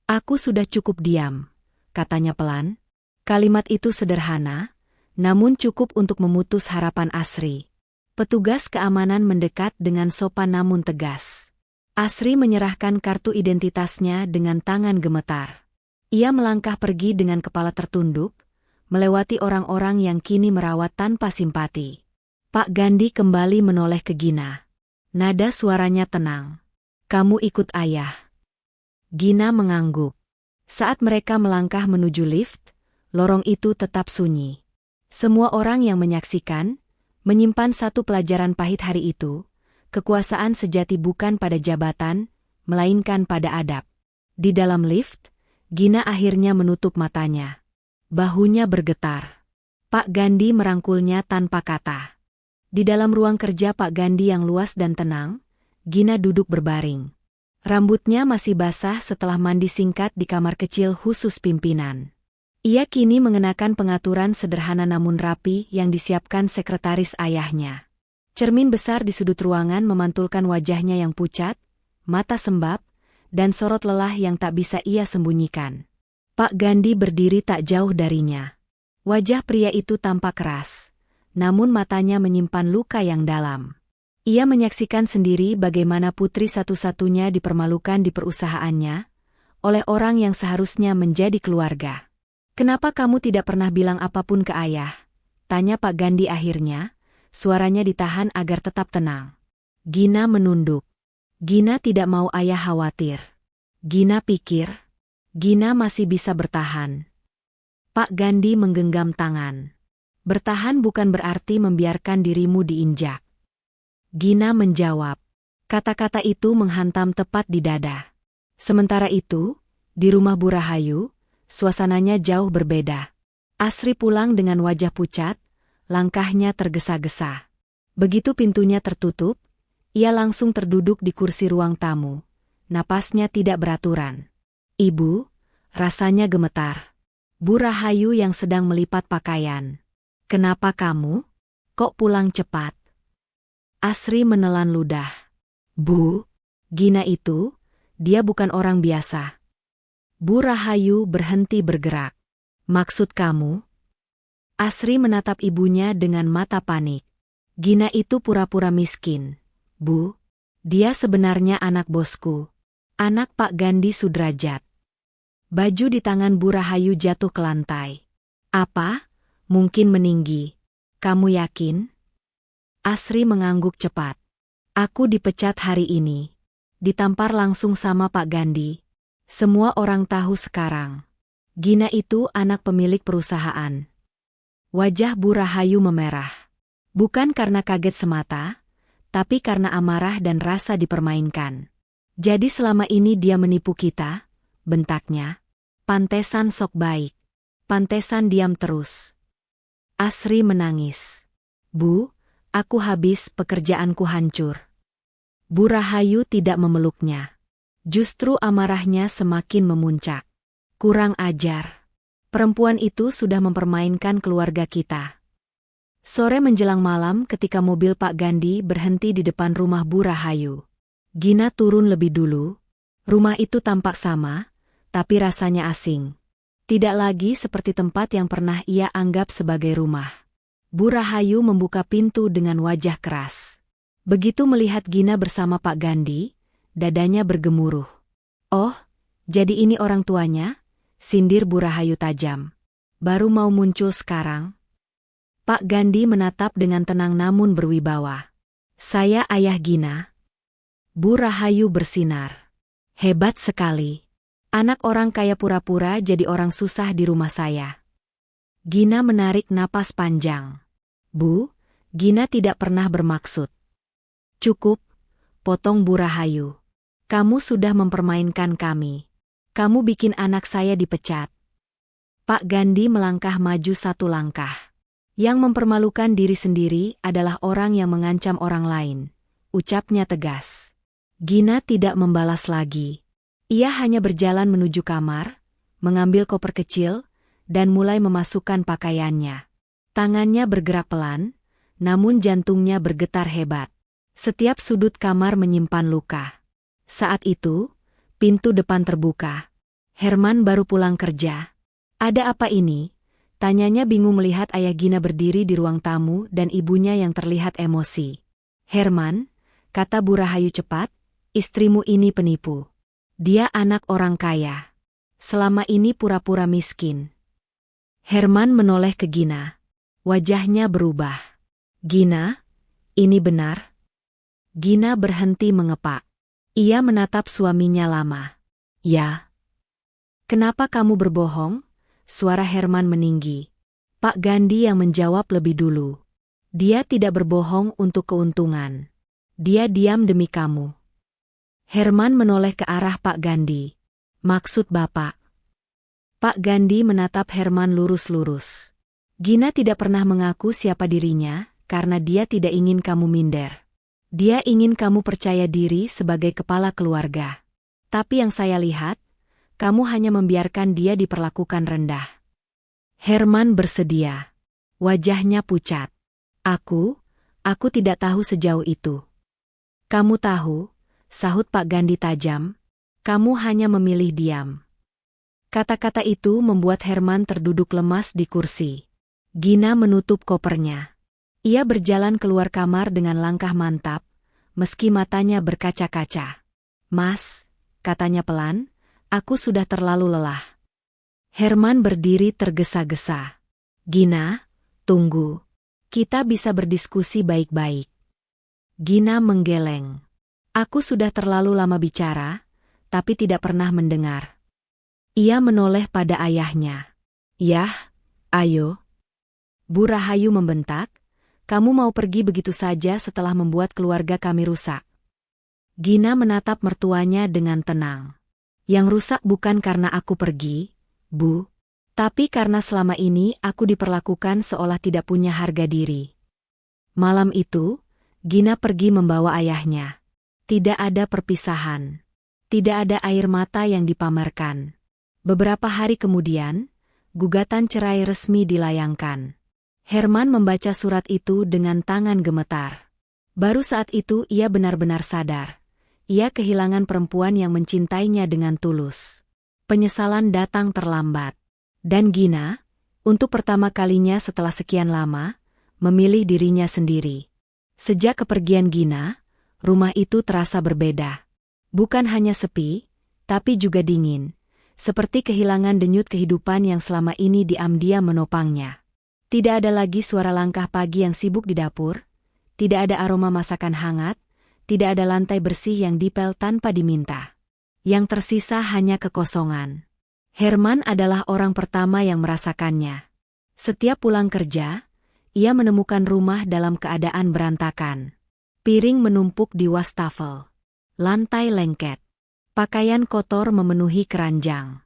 "Aku sudah cukup diam," katanya pelan. Kalimat itu sederhana, namun cukup untuk memutus harapan Asri. Petugas keamanan mendekat dengan sopan namun tegas. Asri menyerahkan kartu identitasnya dengan tangan gemetar. Ia melangkah pergi dengan kepala tertunduk, melewati orang-orang yang kini merawat tanpa simpati. Pak Gandhi kembali menoleh ke Gina. Nada suaranya tenang. "Kamu ikut ayah." Gina mengangguk. Saat mereka melangkah menuju lift, lorong itu tetap sunyi. Semua orang yang menyaksikan, menyimpan satu pelajaran pahit hari itu. Kekuasaan sejati bukan pada jabatan, melainkan pada adab. Di dalam lift, Gina akhirnya menutup matanya. Bahunya bergetar. Pak Gandhi merangkulnya tanpa kata. Di dalam ruang kerja Pak Gandhi yang luas dan tenang, Gina duduk berbaring. Rambutnya masih basah setelah mandi singkat di kamar kecil khusus pimpinan. Ia kini mengenakan pengaturan sederhana namun rapi yang disiapkan sekretaris ayahnya. Cermin besar di sudut ruangan memantulkan wajahnya yang pucat, mata sembab, dan sorot lelah yang tak bisa ia sembunyikan. Pak Gandhi berdiri tak jauh darinya. Wajah pria itu tampak keras, namun matanya menyimpan luka yang dalam. Ia menyaksikan sendiri bagaimana putri satu-satunya dipermalukan di perusahaannya, oleh orang yang seharusnya menjadi keluarga. "Kenapa kamu tidak pernah bilang apapun ke ayah?" tanya Pak Gandhi akhirnya, suaranya ditahan agar tetap tenang. Gina menunduk. Gina tidak mau ayah khawatir. Gina pikir, Gina masih bisa bertahan. Pak Gandhi menggenggam tangan. Bertahan bukan berarti membiarkan dirimu diinjak. Gina menjawab. Kata-kata itu menghantam tepat di dada. Sementara itu, di rumah Bu Rahayu, suasananya jauh berbeda. Asri pulang dengan wajah pucat, langkahnya tergesa-gesa. Begitu pintunya tertutup, ia langsung terduduk di kursi ruang tamu. Napasnya tidak beraturan. "Ibu," rasanya gemetar. Bu Rahayu yang sedang melipat pakaian. "Kenapa kamu? Kok pulang cepat?" Asri menelan ludah. "Bu, Gina itu, dia bukan orang biasa." Bu Rahayu berhenti bergerak. "Maksud kamu?" Asri menatap ibunya dengan mata panik. "Gina itu pura-pura miskin, Bu. Dia sebenarnya anak bosku. Anak Pak Gandhi Sudrajat." Baju di tangan Bu Rahayu jatuh ke lantai. "Apa? Mungkin meninggi. Kamu yakin?" Asri mengangguk cepat. "Aku dipecat hari ini. Ditampar langsung sama Pak Gandhi. Semua orang tahu sekarang. Gina itu anak pemilik perusahaan." Wajah Bu Rahayu memerah. Bukan karena kaget semata, tapi karena amarah dan rasa dipermainkan. "Jadi selama ini dia menipu kita?" bentaknya. "Pantesan sok baik. Pantesan diam terus." Asri menangis. "Bu, aku habis, pekerjaanku hancur." Bu Rahayu tidak memeluknya. Justru amarahnya semakin memuncak. "Kurang ajar. Perempuan itu sudah mempermainkan keluarga kita." Sore menjelang malam ketika mobil Pak Gandhi berhenti di depan rumah Bu Rahayu. Gina turun lebih dulu. Rumah itu tampak sama, tapi rasanya asing. Tidak lagi seperti tempat yang pernah ia anggap sebagai rumah. Bu Rahayu membuka pintu dengan wajah keras. Begitu melihat Gina bersama Pak Gandhi, dadanya bergemuruh. "Oh, jadi ini orang tuanya?" sindir Bu Rahayu tajam. "Baru mau muncul sekarang?" Pak Gandhi menatap dengan tenang namun berwibawa. "Saya ayah Gina." Bu Rahayu bersinar. "Hebat sekali. Anak orang kaya pura-pura jadi orang susah di rumah saya." Gina menarik napas panjang. "Bu, Gina tidak pernah bermaksud." "Cukup," potong Bu Rahayu. "Kamu sudah mempermainkan kami. Kamu bikin anak saya dipecat." Pak Gandhi melangkah maju satu langkah. "Yang mempermalukan diri sendiri adalah orang yang mengancam orang lain," ucapnya tegas. Gina tidak membalas lagi. Ia hanya berjalan menuju kamar, mengambil koper kecil, dan mulai memasukkan pakaiannya. Tangannya bergerak pelan, namun jantungnya bergetar hebat. Setiap sudut kamar menyimpan luka. Saat itu, pintu depan terbuka. Herman baru pulang kerja. "Ada apa ini?" tanyanya bingung melihat ayah Gina berdiri di ruang tamu dan ibunya yang terlihat emosi. "Herman," kata Bu Rahayu cepat, "istrimu ini penipu. Dia anak orang kaya. Selama ini pura-pura miskin." Herman menoleh ke Gina. Wajahnya berubah. "Gina, ini benar?" Gina berhenti mengepak. Ia menatap suaminya lama. "Ya." "Kenapa kamu berbohong?" suara Herman meninggi. Pak Gandhi yang menjawab lebih dulu. "Dia tidak berbohong untuk keuntungan. Dia diam demi kamu." Herman menoleh ke arah Pak Gandhi. "Maksud Bapak?" Pak Gandhi menatap Herman lurus-lurus. "Gina tidak pernah mengaku siapa dirinya, karena dia tidak ingin kamu minder. Dia ingin kamu percaya diri sebagai kepala keluarga. Tapi yang saya lihat, kamu hanya membiarkan dia diperlakukan rendah." Herman bersedia. Wajahnya pucat. Aku tidak tahu sejauh itu." "Kamu tahu," sahut Pak Gandhi tajam. Kamu hanya memilih diam. Kata-kata itu membuat Herman terduduk lemas di kursi. Gina menutup kopernya. Ia berjalan keluar kamar dengan langkah mantap, meski matanya berkaca-kaca. "Mas," katanya pelan, "aku sudah terlalu lelah." Herman berdiri tergesa-gesa. "Gina, tunggu. Kita bisa berdiskusi baik-baik." Gina menggeleng. "Aku sudah terlalu lama bicara, tapi tidak pernah mendengar." Ia menoleh pada ayahnya. "Yah, ayo." Bu Rahayu membentak, "Kamu mau pergi begitu saja setelah membuat keluarga kami rusak?" Gina menatap mertuanya dengan tenang. "Yang rusak bukan karena aku pergi, Bu. Tapi karena selama ini aku diperlakukan seolah tidak punya harga diri." Malam itu, Gina pergi membawa ayahnya. Tidak ada perpisahan. Tidak ada air mata yang dipamerkan. Beberapa hari kemudian, gugatan cerai resmi dilayangkan. Herman membaca surat itu dengan tangan gemetar. Baru saat itu ia benar-benar sadar. Ia kehilangan perempuan yang mencintainya dengan tulus. Penyesalan datang terlambat. Dan Gina, untuk pertama kalinya setelah sekian lama, memilih dirinya sendiri. Sejak kepergian Gina, rumah itu terasa berbeda. Bukan hanya sepi, tapi juga dingin. Seperti kehilangan denyut kehidupan yang selama ini diam-diam menopangnya. Tidak ada lagi suara langkah pagi yang sibuk di dapur, tidak ada aroma masakan hangat, tidak ada lantai bersih yang dipel tanpa diminta. Yang tersisa hanya kekosongan. Herman adalah orang pertama yang merasakannya. Setiap pulang kerja, ia menemukan rumah dalam keadaan berantakan. Piring menumpuk di wastafel. Lantai lengket. Pakaian kotor memenuhi keranjang.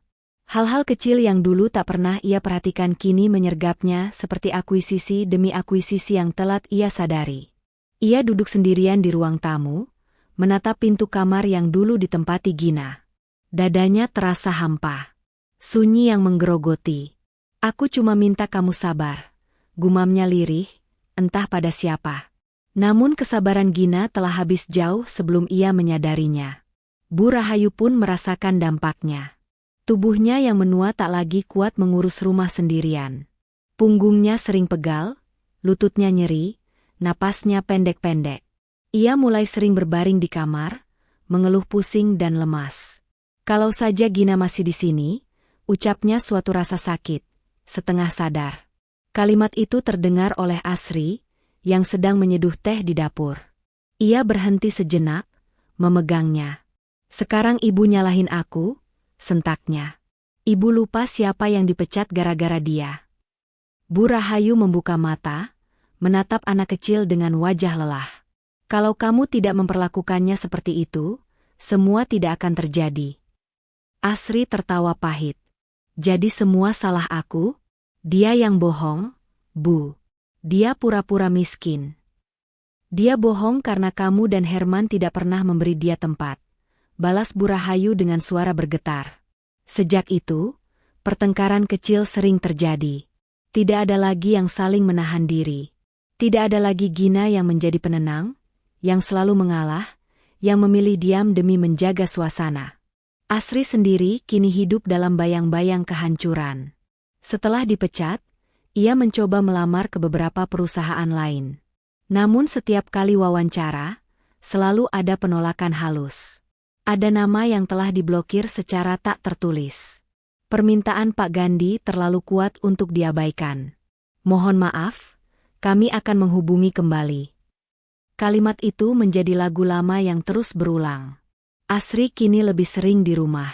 Hal-hal kecil yang dulu tak pernah ia perhatikan kini menyergapnya seperti akuisisi demi akuisisi yang telat ia sadari. Ia duduk sendirian di ruang tamu, menatap pintu kamar yang dulu ditempati Gina. Dadanya terasa hampa. Sunyi yang menggerogoti. "Aku cuma minta kamu sabar," gumamnya lirih, entah pada siapa. Namun kesabaran Gina telah habis jauh sebelum ia menyadarinya. Bu Rahayu pun merasakan dampaknya. Tubuhnya yang menua tak lagi kuat mengurus rumah sendirian. Punggungnya sering pegal, lututnya nyeri, napasnya pendek-pendek. Ia mulai sering berbaring di kamar, mengeluh pusing dan lemas. "Kalau saja Gina masih di sini," ucapnya suatu rasa sakit, setengah sadar. Kalimat itu terdengar oleh Asri, yang sedang menyeduh teh di dapur. Ia berhenti sejenak, memegangnya. "Sekarang ibu nyalahin aku?" sentaknya. "Ibu lupa siapa yang dipecat gara-gara dia." Bu Rahayu membuka mata, menatap anak kecil dengan wajah lelah. "Kalau kamu tidak memperlakukannya seperti itu, semua tidak akan terjadi." Asri tertawa pahit. "Jadi semua salah aku? Dia yang bohong, Bu. Dia pura-pura miskin. Dia bohong karena kamu dan Herman tidak pernah memberi dia tempat," balas Bu Rahayu dengan suara bergetar. Sejak itu, pertengkaran kecil sering terjadi. Tidak ada lagi yang saling menahan diri. Tidak ada lagi Gina yang menjadi penenang, yang selalu mengalah, yang memilih diam demi menjaga suasana. Asri sendiri kini hidup dalam bayang-bayang kehancuran. Setelah dipecat, ia mencoba melamar ke beberapa perusahaan lain. Namun setiap kali wawancara, selalu ada penolakan halus. Ada nama yang telah diblokir secara tak tertulis. Permintaan Pak Gandhi terlalu kuat untuk diabaikan. "Mohon maaf, kami akan menghubungi kembali." Kalimat itu menjadi lagu lama yang terus berulang. Asri kini lebih sering di rumah.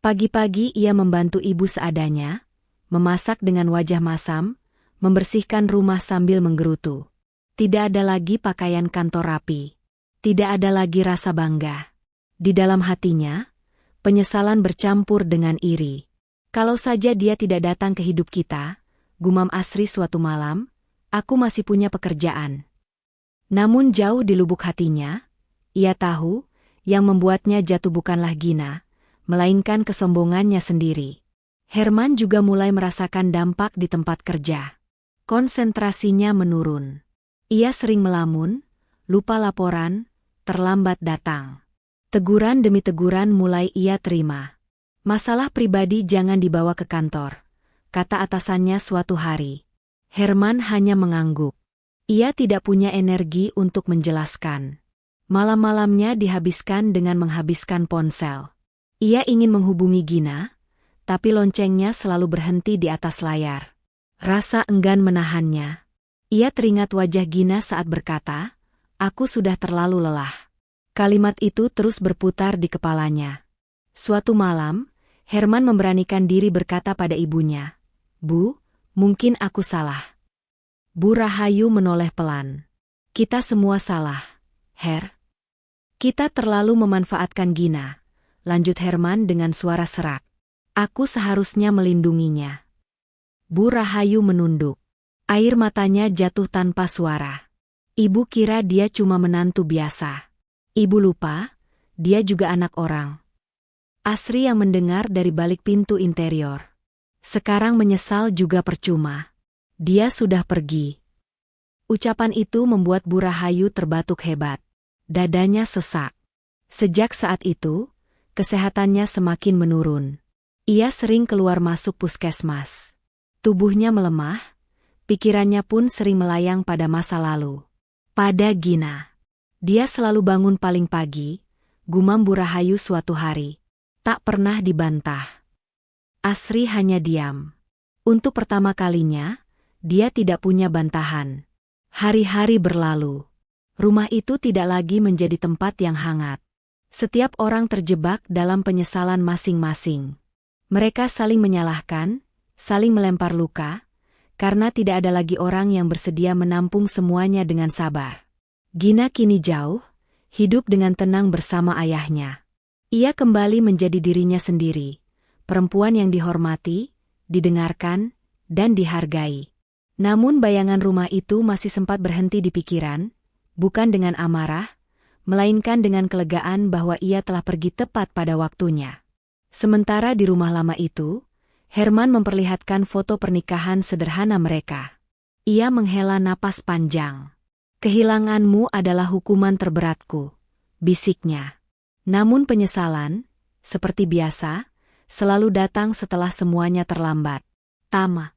Pagi-pagi ia membantu ibu seadanya, memasak dengan wajah masam, membersihkan rumah sambil menggerutu. Tidak ada lagi pakaian kantor rapi. Tidak ada lagi rasa bangga. Di dalam hatinya, penyesalan bercampur dengan iri. "Kalau saja dia tidak datang ke hidup kita," gumam Asri suatu malam, "aku masih punya pekerjaan." Namun jauh di lubuk hatinya, ia tahu, yang membuatnya jatuh bukanlah Gina, melainkan kesombongannya sendiri. Herman juga mulai merasakan dampak di tempat kerja. Konsentrasinya menurun. Ia sering melamun, lupa laporan, terlambat datang. Teguran demi teguran mulai ia terima. Masalah pribadi jangan dibawa ke kantor, kata atasannya suatu hari. Herman hanya mengangguk. Ia tidak punya energi untuk menjelaskan. Malam-malamnya dihabiskan dengan menghabiskan ponsel. Ia ingin menghubungi Gina, tapi loncengnya selalu berhenti di atas layar. Rasa enggan menahannya. Ia teringat wajah Gina saat berkata, "Aku sudah terlalu lelah." Kalimat itu terus berputar di kepalanya. Suatu malam, Herman memberanikan diri berkata pada ibunya, "Bu, mungkin aku salah." Bu Rahayu menoleh pelan. "Kita semua salah, Her. Kita terlalu memanfaatkan Gina," lanjut Herman dengan suara serak. "Aku seharusnya melindunginya." Bu Rahayu menunduk. Air matanya jatuh tanpa suara. Ibu kira dia cuma menantu biasa. Ibu lupa, dia juga anak orang. Asri yang mendengar dari balik pintu interior. Sekarang menyesal juga percuma. Dia sudah pergi. Ucapan itu membuat Bu Rahayu terbatuk hebat. Dadanya sesak. Sejak saat itu, kesehatannya semakin menurun. Ia sering keluar masuk puskesmas. Tubuhnya melemah, pikirannya pun sering melayang pada masa lalu. Pada Gina. Dia selalu bangun paling pagi, gumam Bu Rahayu suatu hari. Tak pernah dibantah. Asri hanya diam. Untuk pertama kalinya, dia tidak punya bantahan. Hari-hari berlalu. Rumah itu tidak lagi menjadi tempat yang hangat. Setiap orang terjebak dalam penyesalan masing-masing. Mereka saling menyalahkan, saling melempar luka, karena tidak ada lagi orang yang bersedia menampung semuanya dengan sabar. Gina kini jauh, hidup dengan tenang bersama ayahnya. Ia kembali menjadi dirinya sendiri, perempuan yang dihormati, didengarkan, dan dihargai. Namun bayangan rumah itu masih sempat berhenti di pikiran, bukan dengan amarah, melainkan dengan kelegaan bahwa ia telah pergi tepat pada waktunya. Sementara di rumah lama itu, Herman memperlihatkan foto pernikahan sederhana mereka. Ia menghela napas panjang. "Kehilanganmu adalah hukuman terberatku," bisiknya. Namun penyesalan, seperti biasa, selalu datang setelah semuanya terlambat. Tama.